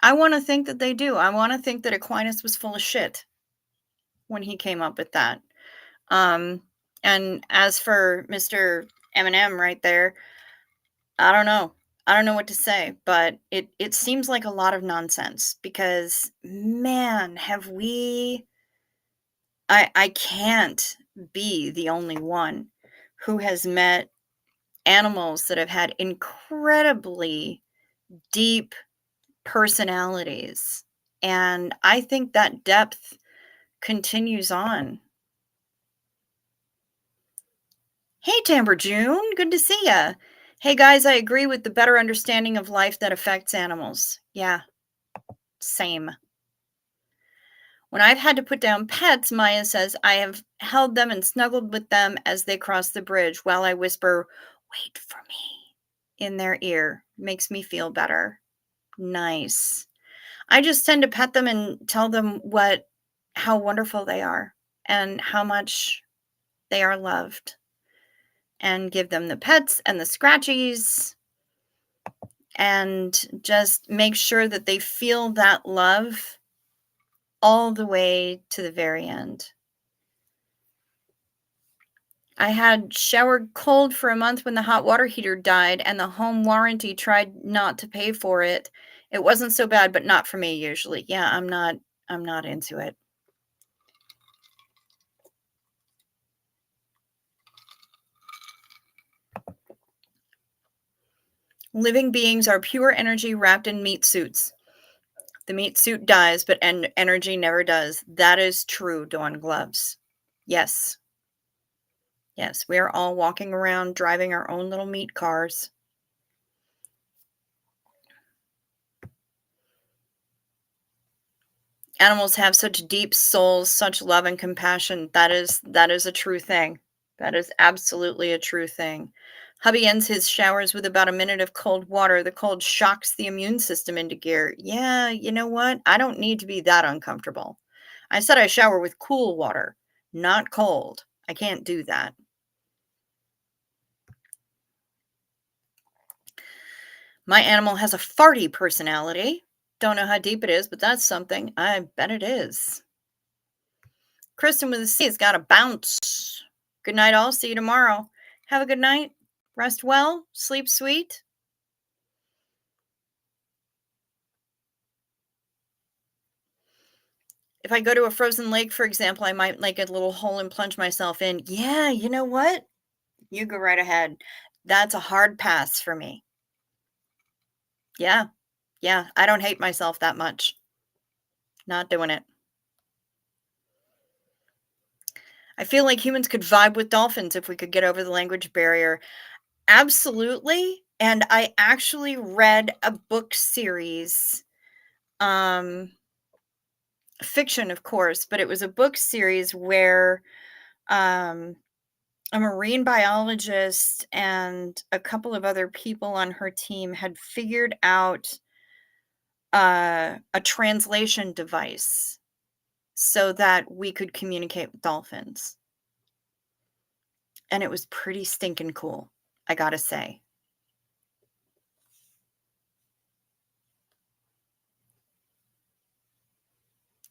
A: I want to think that they do. I want to think that Aquinas was full of shit when he came up with that. Um and as for Mr. Eminem right there, I don't know. I don't know what to say, but it seems like a lot of nonsense because man, have we I can't be the only one who has met animals that have had incredibly deep personalities. And I think that depth continues on. Hey, Tamber June, good to see ya. Hey guys, I agree with the better understanding of life that affects animals. Yeah, same. When I've had to put down pets, Maya says, I have held them and snuggled with them as they cross the bridge while I whisper, wait for me, in their ear. Makes me feel better. Nice. I just tend to pet them and tell them how wonderful they are and how much they are loved and give them the pets and the scratchies and just make sure that they feel that love all the way to the very end. I had showered cold for a month when the hot water heater died and the home warranty tried not to pay for it. It wasn't so bad, but not for me usually. Yeah, I'm not into it. Living beings are pure energy wrapped in meat suits. The meat suit dies, but energy never does. That is true, Dawn Gloves. Yes. Yes, we are all walking around driving our own little meat cars. Animals have such deep souls, such love and compassion. That is a true thing. That is absolutely a true thing. Hubby ends his showers with about a minute of cold water. The cold shocks the immune system into gear. Yeah, you know what? I don't need to be that uncomfortable. I said I shower with cool water, not cold. I can't do that. My animal has a farty personality. Don't know how deep it is, but that's something. I bet it is. Kristen with a C has got a bounce. Good night, all. See you tomorrow. Have a good night. Rest well. Sleep sweet. If I go to a frozen lake, for example, I might like a little hole and plunge myself in. Yeah, you know what? You go right ahead. That's a hard pass for me. Yeah, yeah. I don't hate myself that much. Not doing it. I feel like humans could vibe with dolphins if we could get over the language barrier. Absolutely. And I actually read a book series, um, fiction, of course, but it was a book series where um, a marine biologist and a couple of other people on her team had figured out a translation device so that we could communicate with dolphins. And it was pretty stinking cool, I gotta say.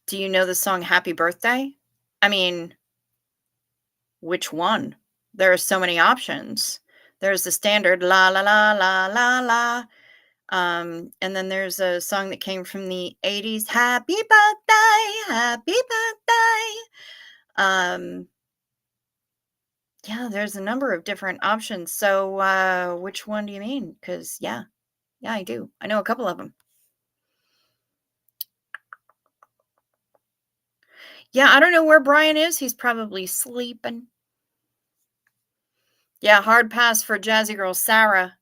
A: Do you know the song Happy Birthday? I mean, which one? There are so many options. There's the standard la la la la la la. And then there's a song that came from the 80s, Happy Birthday, Happy Birthday. Yeah, there's a number of different options. So, which one do you mean? Because yeah, I do. I know a couple of them. Yeah, I don't know where Brian is. He's probably sleeping. Yeah, hard pass for Jazzy Girl Sarah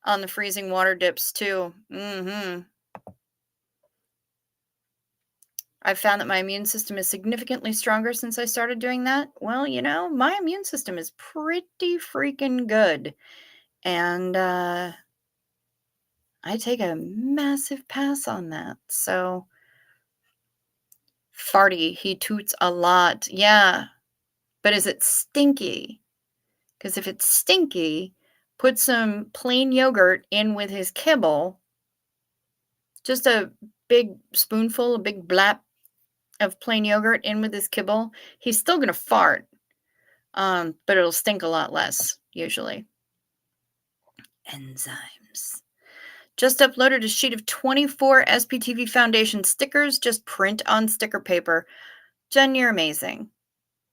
A: on the freezing water dips too. I've found that my immune system is significantly stronger since I started doing that. Well, my immune system is pretty freaking good. And I take a massive pass on that. So, farty, he toots a lot. Yeah. But is it stinky? Because if it's stinky, put some plain yogurt in with his kibble. Just a big spoonful, a big blap of plain yogurt in with his kibble. He's still going to fart, but it'll stink a lot less, usually. Enzymes. Just uploaded a sheet of 24 SPTV Foundation stickers. Just print on sticker paper. Jen, you're amazing.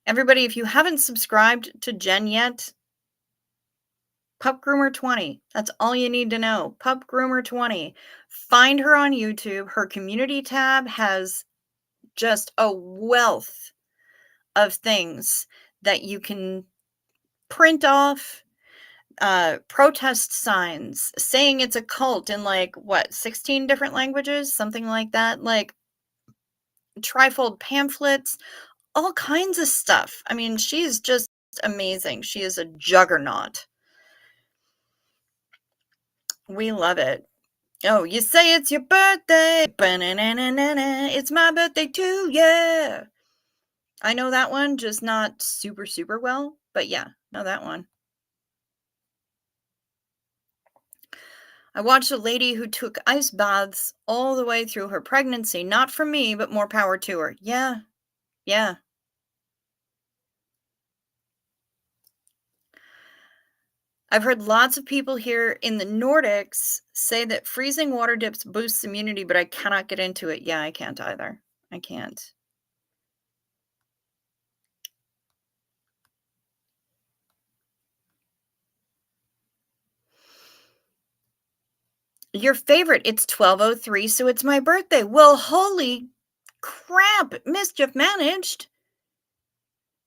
A: Everybody, if you haven't subscribed to Jen yet, Pup Groomer 20. That's all you need to know. Pup Groomer 20. Find her on YouTube. Her community tab has just a wealth of things that you can print off, protest signs saying it's a cult in 16 different languages, something like that, trifold pamphlets, all kinds of stuff. I mean, she's just amazing. She is a juggernaut. We love it. Oh, you say it's your birthday. It's my birthday too, yeah. I know that one, just not super, super well. But yeah, know that one. I watched a lady who took ice baths all the way through her pregnancy. Not for me, but more power to her. Yeah, yeah. I've heard lots of people here in the Nordics say that freezing water dips boosts immunity, but I cannot get into it. Yeah, I can't either. I can't. Your favorite, it's 12:03, so it's my birthday. Well, holy crap, mischief managed.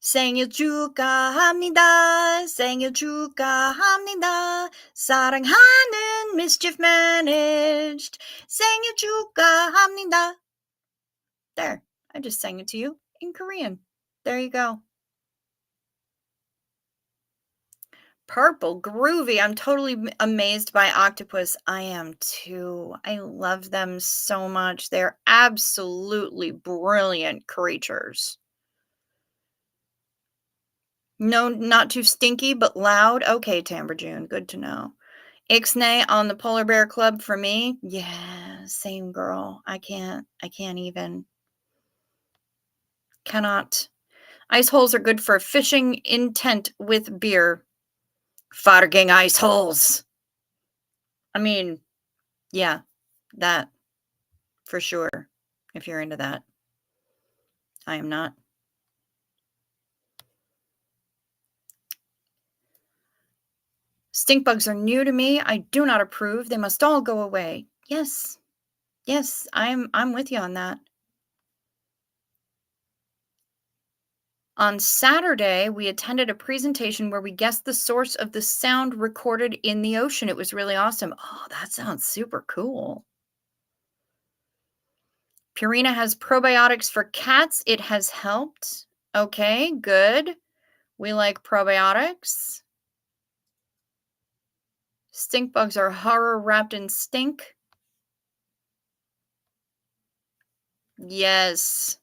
A: 생일 축하합니다. 생일 축하합니다. 사랑하는 mischief managed. 생일 축하합니다. There, I just sang it to you in Korean. There you go. Purple, groovy. I'm totally amazed by octopus. I am too. I love them so much. They're absolutely brilliant creatures. No, not too stinky, but loud. Okay, Timber June. Good to know. Ixnay on the Polar Bear Club for me. Yeah, same girl. I can't even. Cannot. Ice holes are good for fishing intent with beer. Farging ice holes. I mean, yeah, that for sure. If you're into that. I am not. Stink bugs are new to me. I do not approve. They must all go away. Yes. Yes, I'm with you on that. On Saturday, we attended a presentation where we guessed the source of the sound recorded in the ocean. It was really awesome. Oh, that sounds super cool. Purina has probiotics for cats. It has helped. Okay, good. We like probiotics. Stink bugs are horror wrapped in stink. Yes.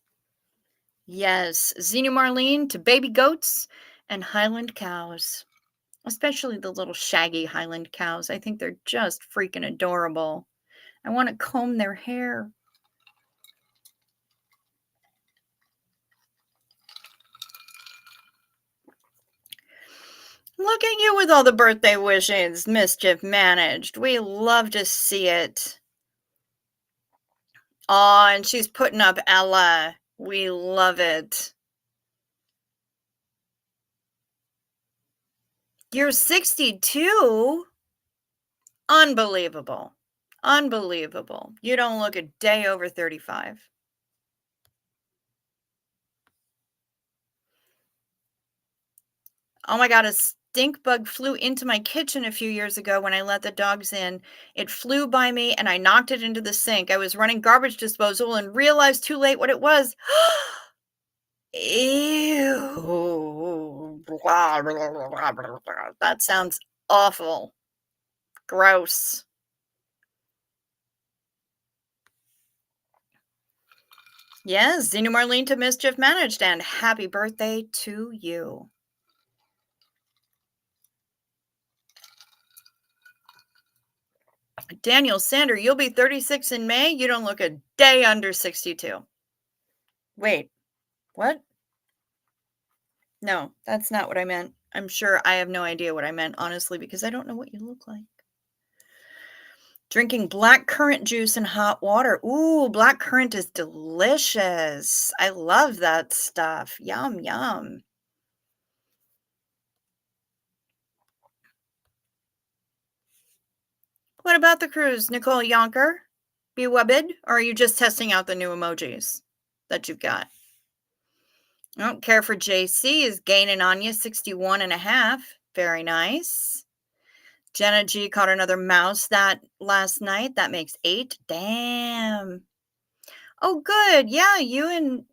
A: Yes. Xena Marlene to baby goats and Highland cows, especially the little shaggy Highland cows. I think they're just freaking adorable. I want to comb their hair. Look at you with all the birthday wishes, Mischief Managed. We love to see it. Aw, and she's putting up Ella. We love it. You're 62? Unbelievable. Unbelievable. You don't look a day over 35. Oh my god, a stink bug flew into my kitchen a few years ago when I let the dogs in. It flew by me and I knocked it into the sink. I was running garbage disposal and realized too late what it was. Ew. That sounds awful. Gross. Yes, Xena Marlene to Mischief Managed, and happy birthday to you. Daniel Sander, you'll be 36 in May. You don't look a day under 62. Wait, what? No, that's not what I meant. I'm sure I have no idea what I meant, honestly, because I don't know what you look like. Drinking black currant juice and hot water. Ooh, black currant is delicious. I love that stuff. Yum, yum. What about the cruise, Nicole Yonker? Be wubbid? Or are you just testing out the new emojis that you've got? I don't care for JC is gaining on you, 61 and a half. Very nice. Jenna G caught another mouse that last night. That makes 8. Damn. Oh, good. Yeah, you and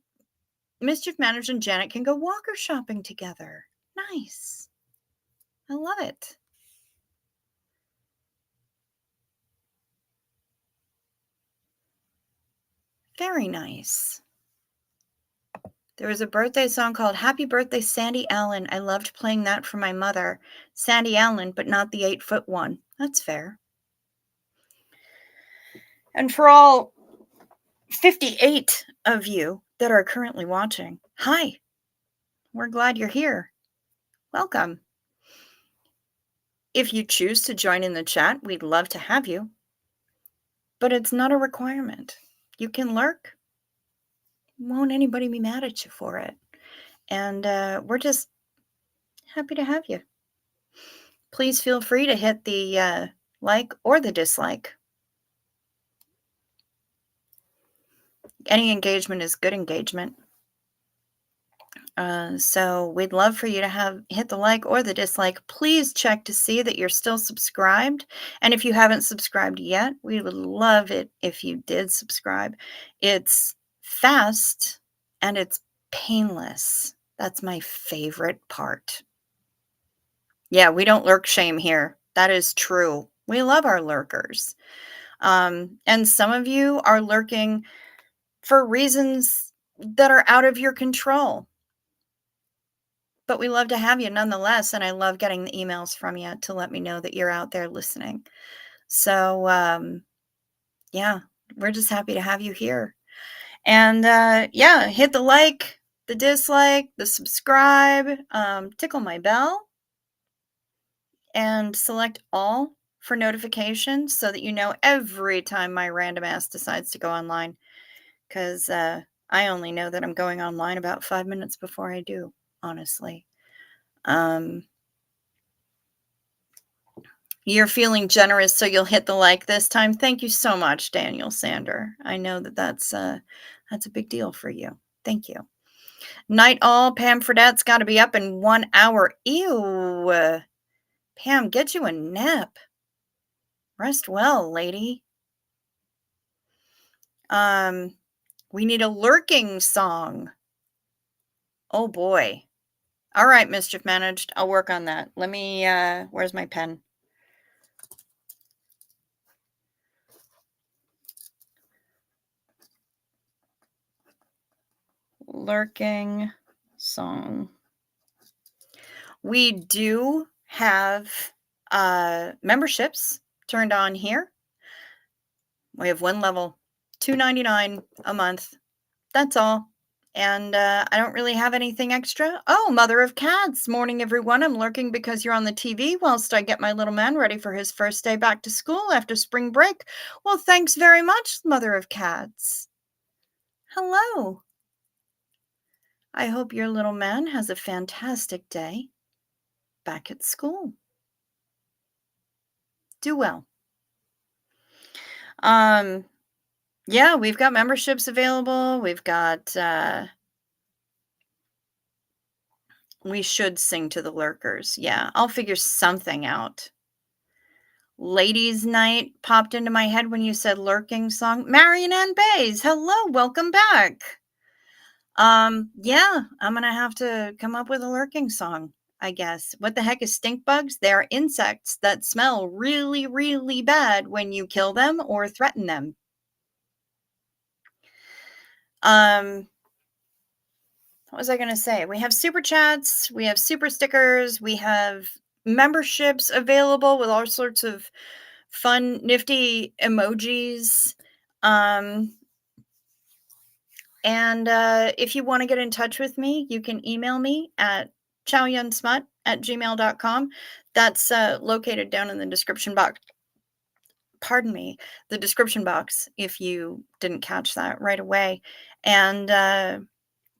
A: Mischief Manager and Janet can go walker shopping together. Nice. I love it. Very nice. There was a birthday song called Happy Birthday, Sandy Allen. I loved playing that for my mother. Sandy Allen, but not the 8-foot one. That's fair. And for all 58 of you that are currently watching, hi. We're glad you're here. Welcome. If you choose to join in the chat, we'd love to have you. But it's not a requirement. You can lurk. Won't anybody be mad at you for it? And we're just happy to have you. Please feel free to hit the like or the dislike. Any engagement is good engagement. So we'd love for you to hit the like or the dislike. Please check to see that you're still subscribed. And if you haven't subscribed yet, we would love it if you did subscribe. It's fast and it's painless. That's my favorite part. Yeah, we don't lurk shame here. That is true. We love our lurkers. And some of you are lurking for reasons that are out of your control. But we love to have you nonetheless, and I love getting the emails from you to let me know that you're out there listening. So, yeah, we're just happy to have you here. And, yeah, hit the like, the dislike, the subscribe, tickle my bell, and select all for notifications so that you know every time my random ass decides to go online. Because I only know that I'm going online about 5 minutes before I do, honestly. You're feeling generous, so you'll hit the like this time. Thank you so much, Daniel Sander. I know that that's a big deal for you. Thank you. Night all. Pam Fredette's got to be up in 1 hour. Ew. Pam, get you a nap. Rest well, lady. We need a lurking song. Oh boy. All right, Mischief Managed. I'll work on that. Let me, where's my pen? lurking song. We do have memberships turned on here. We have one level, $2.99 a month. That's all. And I don't really have anything extra. Oh, mother of cats. Morning, everyone. I'm lurking because you're on the TV whilst I get my little man ready for his first day back to school after spring break. Well, thanks very much, mother of cats. Hello. I hope your little man has a fantastic day back at school. Do well. Yeah, we've got memberships available. We've got we should sing to the lurkers. Yeah, I'll figure something out. Ladies' night popped into my head when you said lurking song. Marion Ann Bays, hello, welcome back. Yeah, I'm gonna have to come up with a lurking song, I guess. What the heck is stink bugs? They are insects that smell really, really bad when you kill them or threaten them. What was I gonna say? We have super chats, we have super stickers, we have memberships available with all sorts of fun, nifty emojis. And if you want to get in touch with me, you can email me at chowyunsmut@gmail.com. That's located down in the description box. Pardon me, the description box, if you didn't catch that right away. And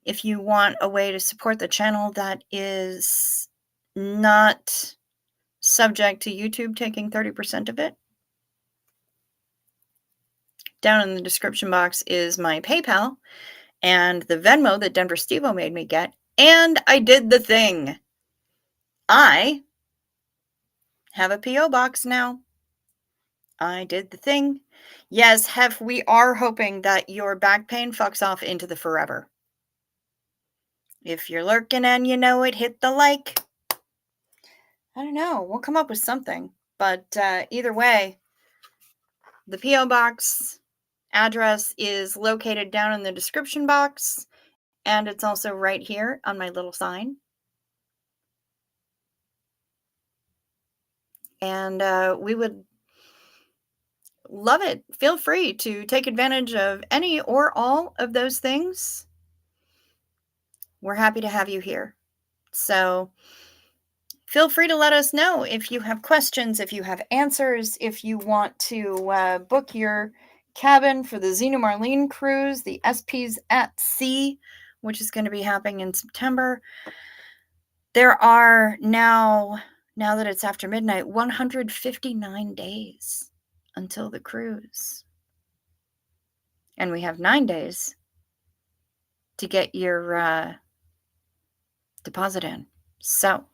A: if you want a way to support the channel that is not subject to YouTube taking 30% of it, down in the description box is my PayPal and the Venmo that Denver Stevo made me get. And I did the thing. I have a P.O. box now. I did the thing. Yes, Hef, we are hoping that your back pain fucks off into the forever. If you're lurking and you know it, hit the like. I don't know. We'll come up with something. But either way, the P.O. box address is located down in the description box. And it's also right here on my little sign. And we would love it. Feel free to take advantage of any or all of those things. We're happy to have you here. So feel free to let us know if you have questions, if you have answers, if you want to book your cabin for the Xena Marlene cruise, the SPs at Sea, which is going to be happening in September. There are now that it's after midnight, 159 days until the cruise. And we have 9 days to get your deposit in. So,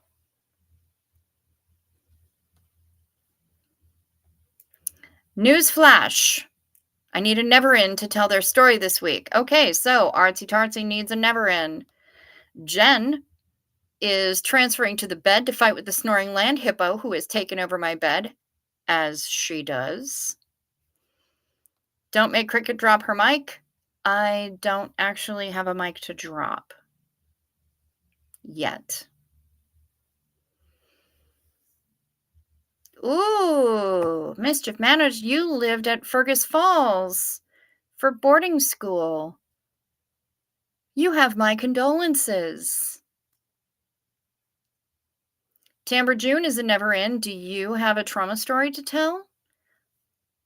A: news flash. I need a never-in to tell their story this week. Okay, so Artsy Tartsy needs a never-in. Jen is transferring to the bed to fight with the snoring land hippo who has taken over my bed, as she does. Don't make Cricket drop her mic. I don't actually have a mic to drop yet. Ooh, Mischief Managed, you lived at Fergus Falls for boarding school. You have my condolences. Tamber June is a never in. Do you have a trauma story to tell?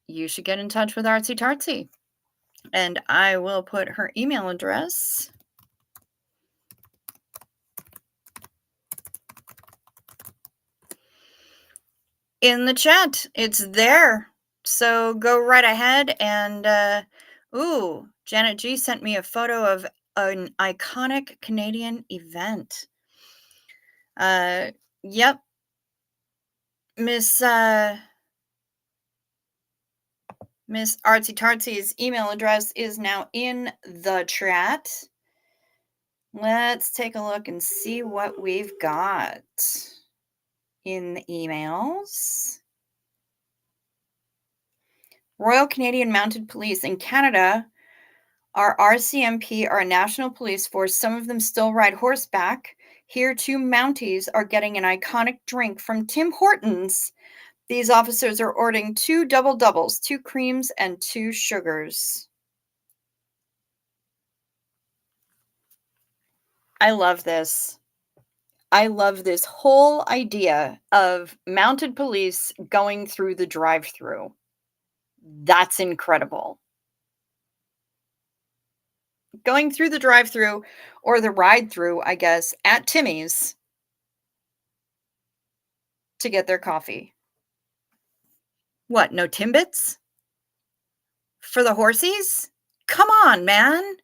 A: You should get in touch with Artsy Tartsy. And I will put her email address in the chat. It's there. So go right ahead and ooh, Janet G sent me a photo of an iconic Canadian event. Yep. Miss Artsy Tartsy's email address is now in the chat. Let's take a look and see what we've got in the emails. Royal Canadian Mounted Police in Canada Our RCMP, our national police force, some of them still ride horseback. Here, two Mounties are getting an iconic drink from Tim Hortons. These officers are ordering two double doubles, two creams, and two sugars. I love this. I love this whole idea of mounted police going through the drive-through. That's incredible. Going through the drive-through or the ride-through, I guess, at Timmy's to get their coffee. What, no Timbits? For the horsies? Come on, man.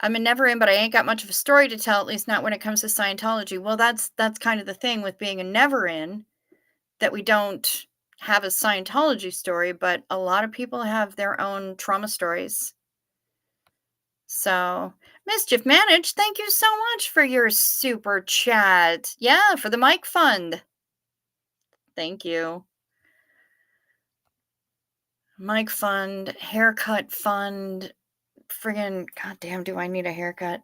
A: I'm a never in, but I ain't got much of a story to tell, at least not when it comes to Scientology. Well, that's kind of the thing with being a never in, that we don't have a Scientology story, but a lot of people have their own trauma stories. So, Mischief Managed, thank you so much for your super chat. Yeah, for the Mike Fund. Thank you. Mike Fund, haircut fund, friggin' goddamn, do I need a haircut?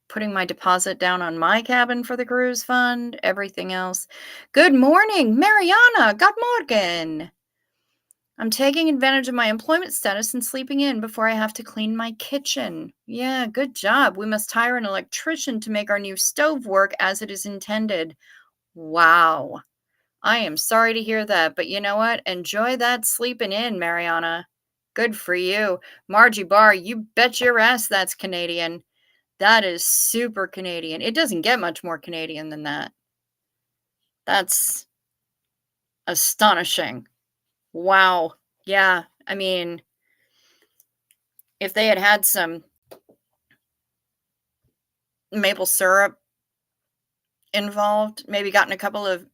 A: Putting my deposit down on my cabin for the cruise fund, everything else. Good morning, Mariana. God morgen. I'm taking advantage of my employment status and sleeping in before I have to clean my kitchen. Yeah, good job. We must hire an electrician to make our new stove work as it is intended. Wow. I am sorry to hear that, but you know what? Enjoy that sleeping in, Mariana. Good for you. Margie Barr, you bet your ass that's Canadian. That is super Canadian. It doesn't get much more Canadian than that. That's astonishing. Wow. Yeah. I mean, if they had had some maple syrup involved, maybe gotten a couple of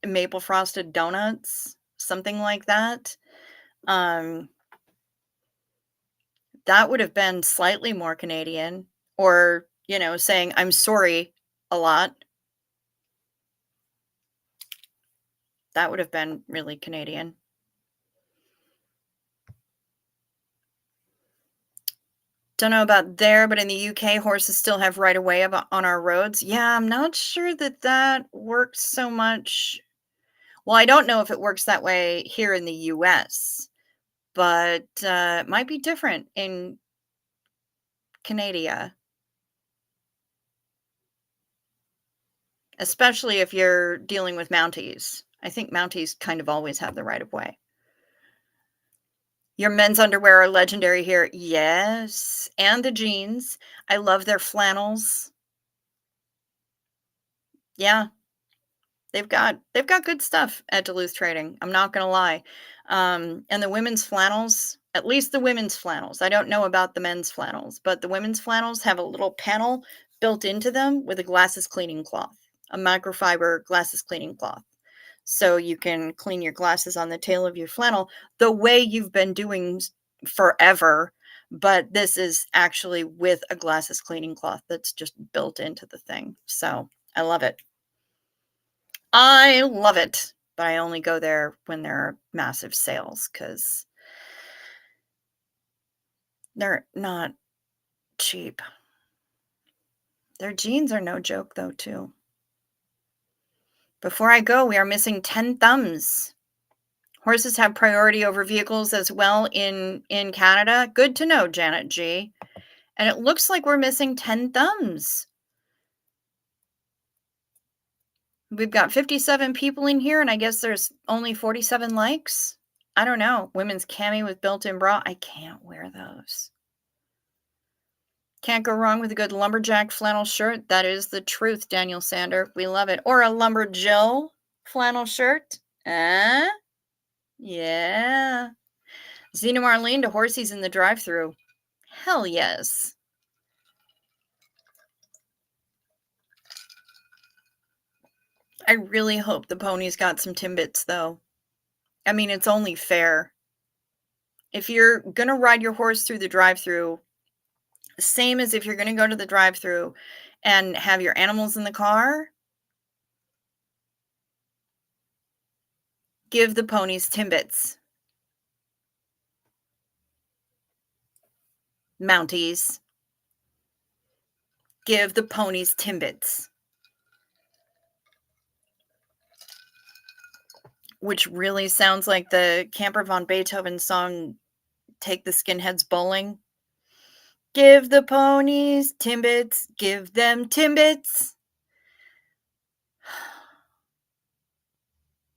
A: maple frosted donuts, something like that, um, that would have been slightly more Canadian. Or, saying I'm sorry a lot. That would have been really Canadian. Don't know about there, but in the UK, horses still have right of way on our roads. Yeah, I'm not sure that that works so much. Well, I don't know if it works that way here in the US, but it might be different in Canada, especially if you're dealing with Mounties. I think Mounties kind of always have the right of way. Your men's underwear are legendary here. Yes, and the jeans. I love their flannels. Yeah, they've got good stuff at Duluth Trading. I'm not gonna lie. And the women's flannels, at least the women's flannels. I don't know about the men's flannels, but the women's flannels have a little panel built into them with a glasses cleaning cloth, a microfiber glasses cleaning cloth. So you can clean your glasses on the tail of your flannel the way you've been doing forever, but this is actually with a glasses cleaning cloth that's just built into the thing. So I love it. I love it, but I only go there when there are massive sales because they're not cheap. Their jeans are no joke, though, too. Before I go, we are missing 10 thumbs. Horses have priority over vehicles as well in Canada. Good to know, Janet G. And it looks like we're missing 10 thumbs. We've got 57 people in here, and I guess there's only 47 likes. I don't know. Women's cami with built-in bra. I can't wear those. Can't go wrong with a good lumberjack flannel shirt. That is the truth, Daniel Sander. We love it. Or a lumberjill flannel shirt. Yeah. Zena Marlene to Horsies in the drive-thru. Hell yes. I really hope the pony's got some Timbits, though. I mean, it's only fair. If you're going to ride your horse through the drive-thru, same as if you're going to go to the drive-thru and have your animals in the car, Give the ponies Timbits. Mounties. Give the ponies Timbits. Which really sounds like the Camper von Beethoven song, Take the Skinheads Bowling. Give the ponies Timbits. Give them Timbits.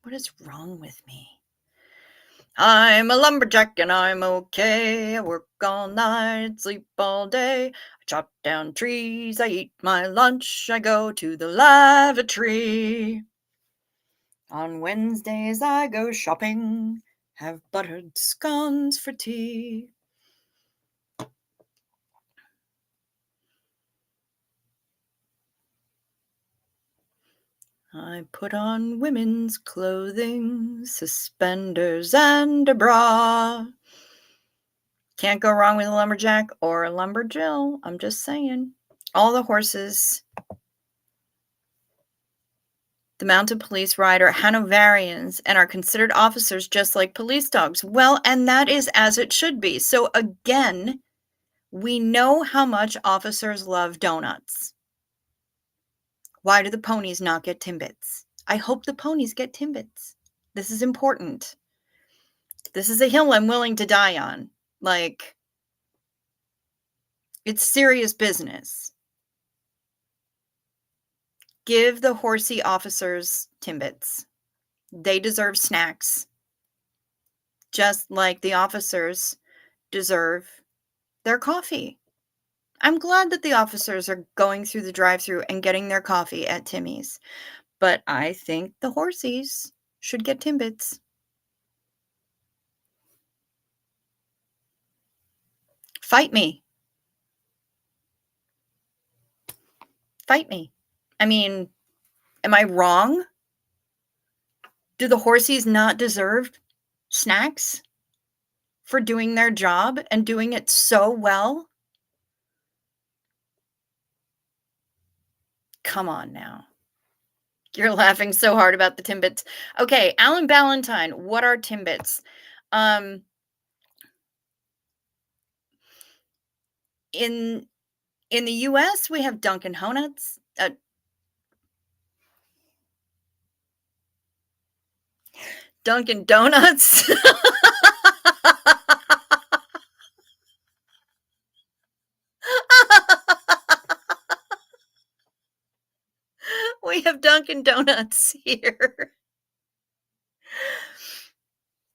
A: What is wrong with me? I'm a lumberjack and I'm okay. I work all night, sleep all day. I chop down trees, I eat my lunch, I go to the lavatory. On Wednesdays I go shopping, have buttered scones for tea. I put on women's clothing, suspenders and a bra. Can't go wrong with a lumberjack or a lumberjill, I'm just saying. All the horses, the mounted police ride are Hanoverians and are considered officers just like police dogs. Well, and that is as it should be. So again, we know how much officers love donuts. Why do the ponies not get Timbits? I hope the ponies get Timbits. This is important. This is a hill I'm willing to die on. Like, it's serious business. Give the horsey officers Timbits. They deserve snacks, just like the officers deserve their coffee. I'm glad that the officers are going through the drive-thru and getting their coffee at Timmy's, but I think the horsies should get Timbits. Fight me. Fight me. I mean, am I wrong? Do the horsies not deserve snacks for doing their job and doing it so well? Come on now. You're laughing so hard about the Timbits. Okay, Alan Ballantyne, what are Timbits? In the US, we have Dunkin' Donuts. Dunkin' Donuts. We have Dunkin' Donuts here.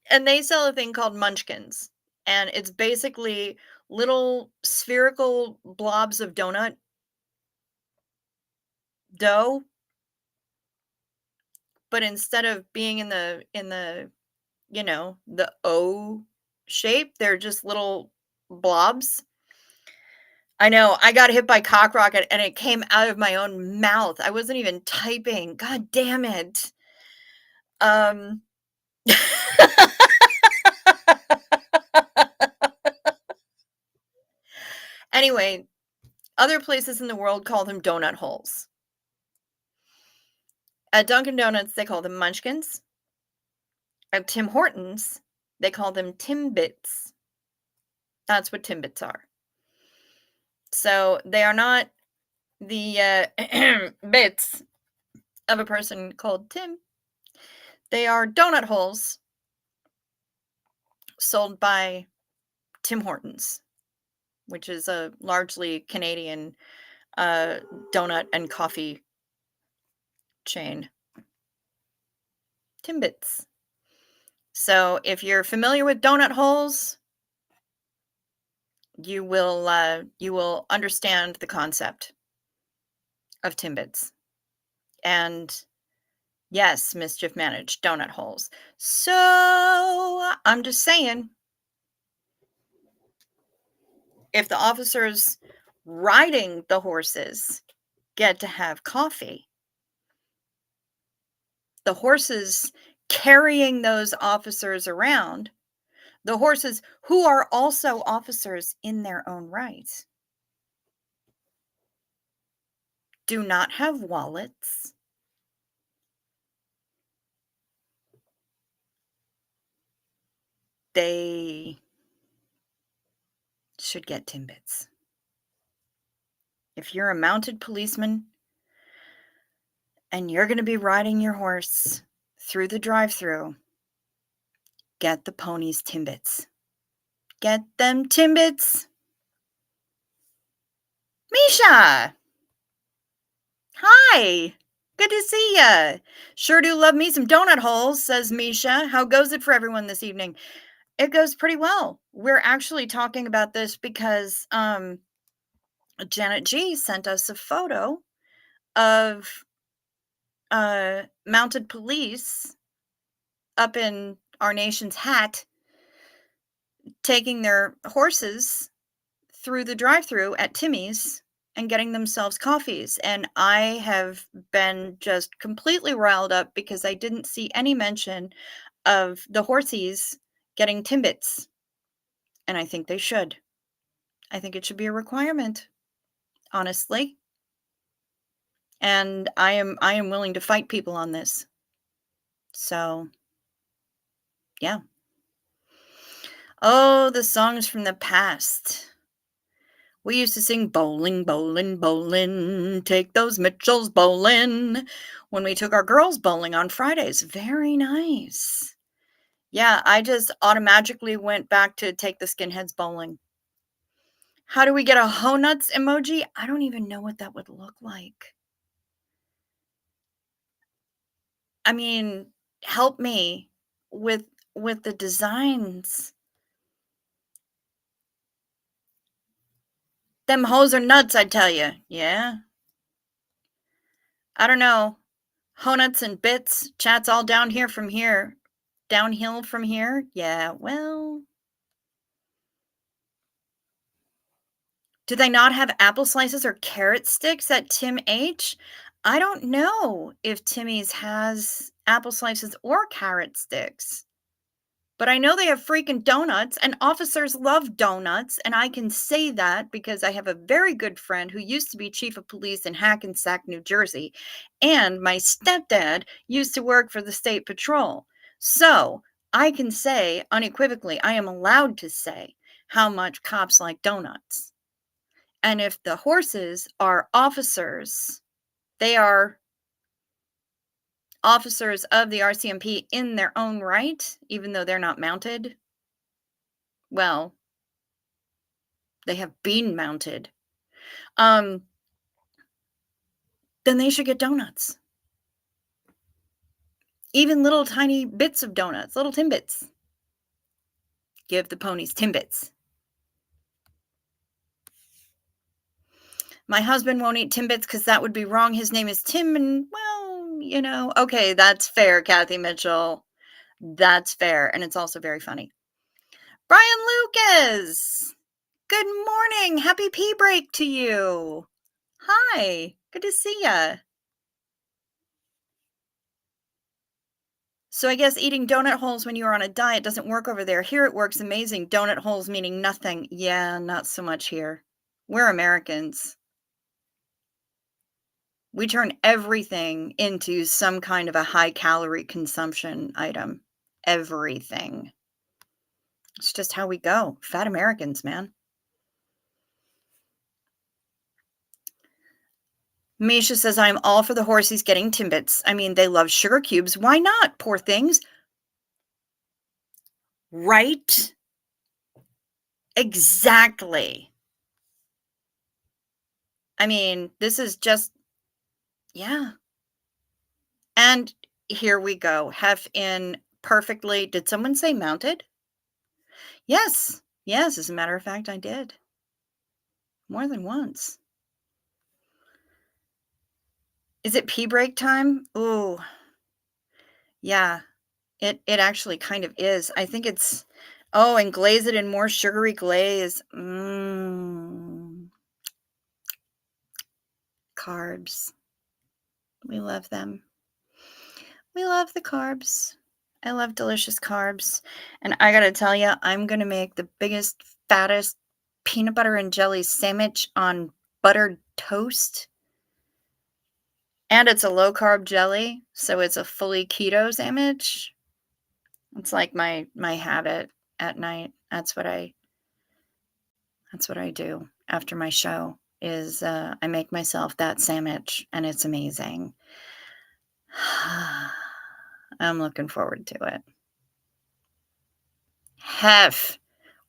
A: And they sell a thing called Munchkins. And it's basically little spherical blobs of donut dough, but instead of being in the the O shape, they're just little blobs. I know, I got hit by cock rocket and it came out of my own mouth. I wasn't even typing. God damn it. Um Anyway, other places in the world call them donut holes. At Dunkin' Donuts, they call them Munchkins. At Tim Hortons, they call them Timbits. That's what Timbits are. So they are not the bits of a person called Tim. They are donut holes sold by Tim Hortons, which is a largely Canadian donut and coffee chain. Timbits. So if you're familiar with donut holes, you will understand the concept of Timbits. And yes, mischief managed donut holes. So I'm just saying, if the officers riding the horses get to have coffee, the horses carrying those officers around, the horses who are also officers in their own right, do not have wallets. they should get Timbits. If you're a mounted policeman and you're going to be riding your horse through the drive-through, get the ponies Timbits. Get them Timbits. Misha! Hi! Good to see ya. Sure do love me some donut holes, says Misha. How goes it for everyone this evening? It goes pretty well. We're actually talking about this because Janet G sent us a photo of mounted police up in our nation's hat taking their horses through the drive-through at Timmy's and getting themselves coffees. And I have been just completely riled up because I didn't see any mention of the horsies getting Timbits. And I think they should. I think it should be a requirement, honestly. And I am willing to fight people on this. So, yeah. Oh, the songs from the past. We used to sing bowling, bowling, bowling, take those Mitchells bowling when we took our girls bowling on Fridays. Very nice. Yeah, I just automatically went back to take the skinheads bowling. How do we get a hoe nuts emoji? I don't even know what that would look like. I mean, help me with the designs. Them hoes are nuts, I tell you. Yeah. I don't know. Hoe nuts and bits. Chat's all down here from here. Downhill from here. Yeah, well. Do they not have apple slices or carrot sticks at Tim H? I don't know if Timmy's has apple slices or carrot sticks. But I know they have freaking donuts, and officers love donuts, and I can say that because I have a very good friend who used to be chief of police in Hackensack, New Jersey, and my stepdad used to work for the state patrol. So I can say unequivocally, I am allowed to say how much cops like donuts. And if the horses are officers, they are officers of the RCMP in their own right, even though they're not mounted. Well, they have been mounted. Then they should get donuts. Even little tiny bits of donuts, little Timbits. Give the ponies Timbits. My husband won't eat Timbits because that would be wrong. His name is Tim, and well, you know, okay, that's fair, Kathy Mitchell. That's fair, and it's also very funny. Brian Lucas! Good morning! Happy pee break to you! Hi! Good to see ya! So I guess eating donut holes when you're on a diet doesn't work over there. Here it works amazing. Donut holes meaning nothing. Yeah, not so much here. We're Americans. We turn everything into some kind of a high-calorie consumption item. Everything. It's just how we go. Fat Americans, man. Misha says, I'm all for the horsies getting Timbits. I mean, they love sugar cubes. Why not, poor things? Right? Exactly. I mean, this is just, yeah. And here we go. Hef in perfectly. Did someone say mounted? Yes. Yes, as a matter of fact, I did. More than once. Is it pee break time? Ooh. Yeah. It actually kind of is. I think it's, oh, and glaze it in more sugary glaze. Carbs. We love them. We love the carbs. I love delicious carbs. And I gotta tell you, I'm gonna make the biggest, fattest peanut butter and jelly sandwich on buttered toast. And it's a low carb jelly, so it's a fully keto sandwich. It's like my habit. at night. That's what I do after my show is, I make myself that sandwich, and it's amazing. I'm looking forward to it. Hef.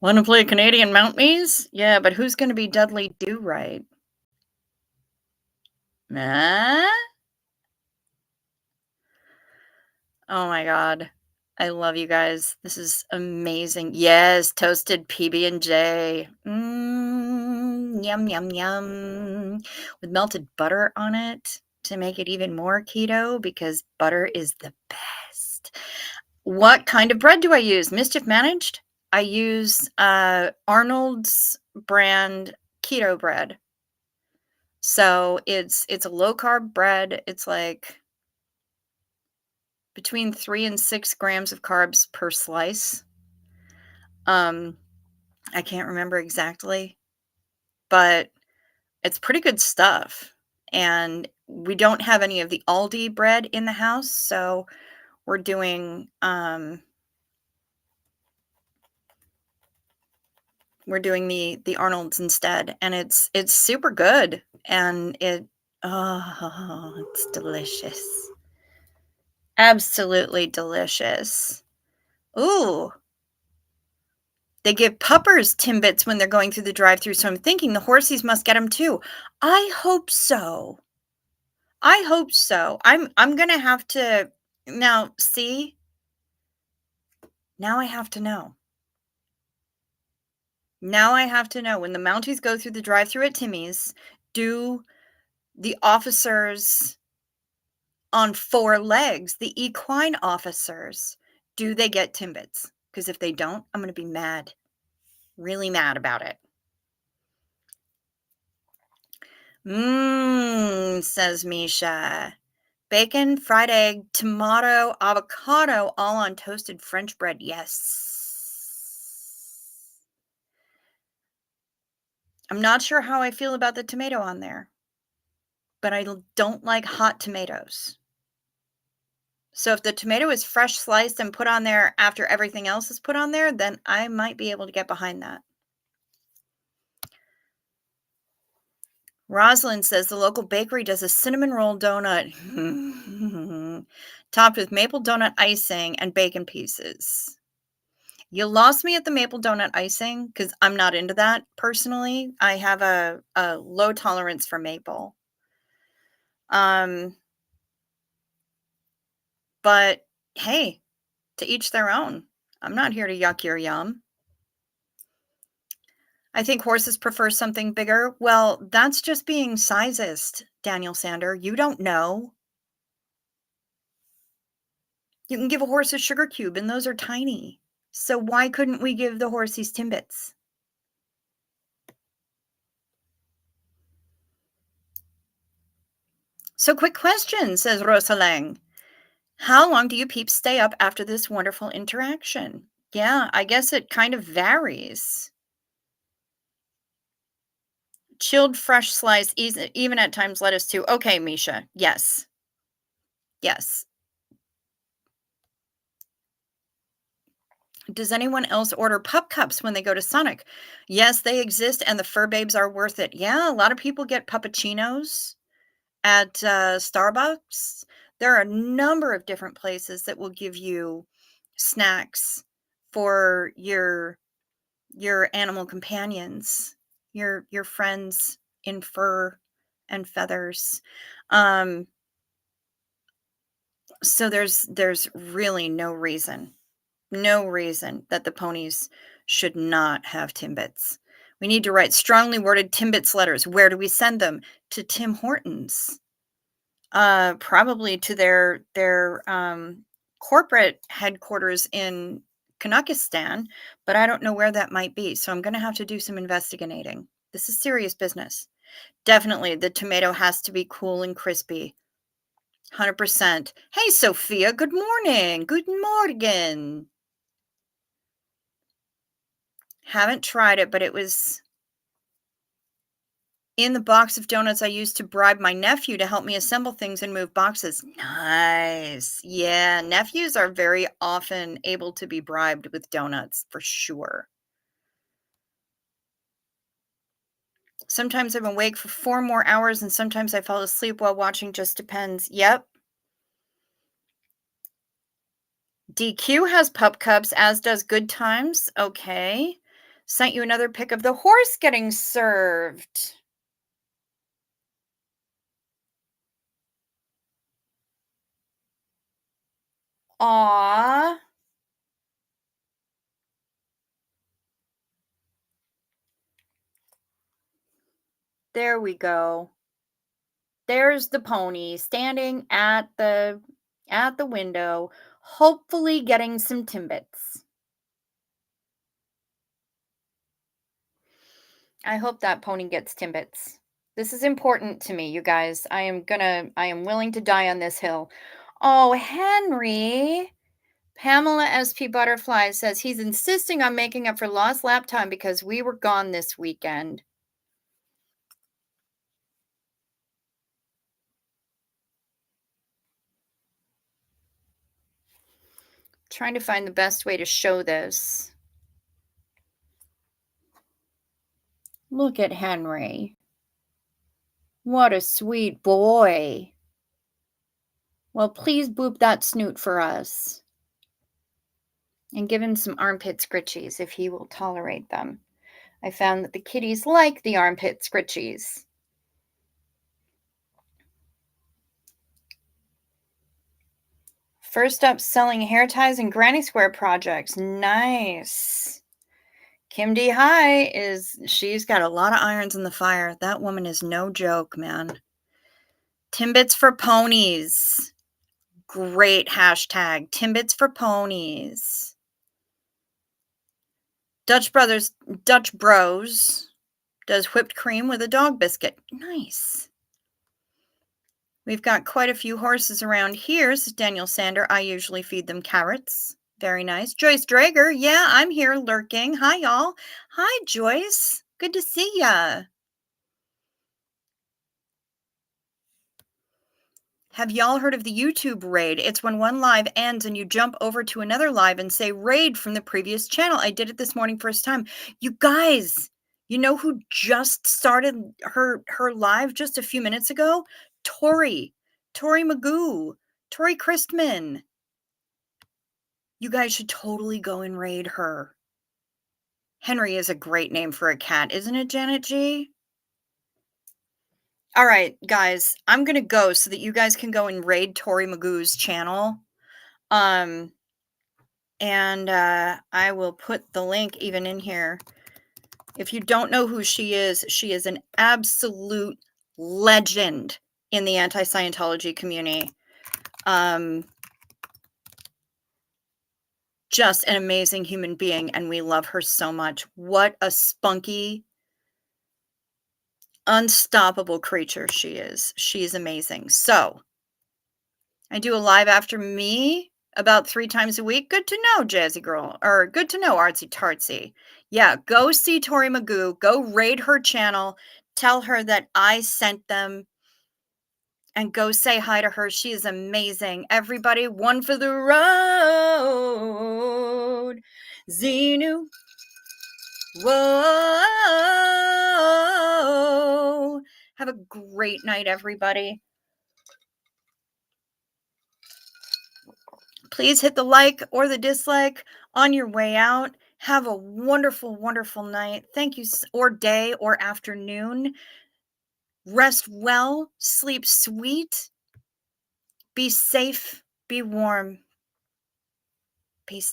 A: Wanna play Canadian Mount Me's? Yeah, but who's gonna be Dudley Do Right? Nah? Oh my god. I love you guys. This is amazing. Yes, toasted PB&J. Yum, yum, yum. With melted butter on it to make it even more keto because butter is the best. What kind of bread do I use? Mischief Managed? I use, Arnold's brand keto bread. So it's a low carb bread. It's like between 3 and 6 grams of carbs per slice. Um, I can't remember exactly, but it's pretty good stuff. And we don't have any of the Aldi bread in the house, so we're doing the Arnold's instead, and it's super good, and it's delicious. Absolutely delicious. Ooh, they give puppers Timbits when they're going through the drive-through, so I'm thinking the horsies must get them too. I hope so. I hope so. I'm gonna have to now see, now I have to know. Now I have to know when the Mounties go through the drive-through at Timmy's, do the officers on 4 legs, the equine officers, do they get Timbits? Because if they don't, I'm gonna be mad. Really mad about it. Says Misha. Bacon, fried egg, tomato, avocado, all on toasted French bread. Yes. I'm not sure how I feel about the tomato on there, but I don't like hot tomatoes. So if the tomato is fresh sliced and put on there after everything else is put on there, then I might be able to get behind that. Rosalind says the local bakery does a cinnamon roll donut topped with maple donut icing and bacon pieces. You lost me at the maple donut icing because I'm not into that personally. I have a low tolerance for maple. But hey, to each their own. I'm not here to yuck your yum. I think horses prefer something bigger. Well, that's just being sizist, Daniel Sander. You don't know. You can give a horse a sugar cube, and those are tiny. So why couldn't we give the horsies Timbits? So quick question, says Rosa Lang. How long do you peeps stay up after this wonderful interaction? Yeah, I guess it kind of varies. Chilled fresh slice, even at times lettuce too. Okay, Misha. Yes. Yes. Does anyone else order pup cups when they go to Sonic? Yes, they exist, and the fur babes are worth it. Yeah, a lot of people get puppuccinos at Starbucks. There are a number of different places that will give you snacks for your animal companions, your friends in fur and feathers. So there's really no reason that the ponies should not have Timbits. We need to write strongly worded Timbits letters. Where do we send them? To Tim Hortons. Probably to their corporate headquarters in Kanakistan, but I don't know where that might be. So I'm gonna have to do some investigating. This is serious business. Definitely, the tomato has to be cool and crispy. 100%. Hey, Sophia. Good morning. Good morgen. Haven't tried it, but it was In the box of donuts I used to bribe my nephew to help me assemble things and move boxes. Nice. Yeah, nephews are very often able to be bribed with donuts for sure. Sometimes I'm awake for 4 more hours and sometimes I fall asleep while watching, just depends. Yep. DQ has pup cups, as does Good Times. Okay. Sent you another pic of the horse getting served. Aw. There we go. There's the pony standing at the window, hopefully getting some Timbits. I hope that pony gets Timbits. This is important to me, you guys. I am willing to die on this hill. Oh, Henry. Pamela SP Butterfly says he's insisting on making up for lost lap time because we were gone this weekend. Trying to find the best way to show this. Look at Henry. What a sweet boy. Well, please boop that snoot for us. And give him some armpit scritchies if he will tolerate them. I found that the kitties like the armpit scritchies. First up, selling hair ties and granny square projects. Nice. Kim D. High she's got a lot of irons in the fire. That woman is no joke, man. Timbits for ponies. Great hashtag. Timbits for ponies. Dutch Bros does whipped cream with a dog biscuit. Nice. We've got quite a few horses around here, says Daniel Sander. I usually feed them carrots. Very nice. Joyce Drager. Yeah, I'm here lurking. Hi, y'all. Hi, Joyce. Good to see ya. Have y'all heard of the YouTube raid? It's when one live ends and you jump over to another live and say raid from the previous channel. I did it this morning first time. You guys, you know who just started her live just a few minutes ago? Tori Magoo, Tori Christman. You guys should totally go and raid her. Henry is a great name for a cat, isn't it, Janet G? All right, guys, I'm going to go so that you guys can go and raid Tori Magoo's channel. And I will put the link even in here. If you don't know who she is an absolute legend in the anti-Scientology community. Just an amazing human being, and we love her so much. What a spunky, unstoppable creature she is. She's amazing. So, I do a live after me about 3 times a week. Good to know, Jazzy Girl, or good to know, Artsy Tartsy. Yeah, go see Tori Magoo. Go raid her channel. Tell her that I sent them. And go say hi to her. She is amazing. Everybody, one for the road. Xenu. Whoa. Have a great night, everybody. Please hit the like or the dislike on your way out. Have a wonderful, wonderful night. Thank you, or day or afternoon. Rest well, sleep sweet, be safe, be warm. Peace.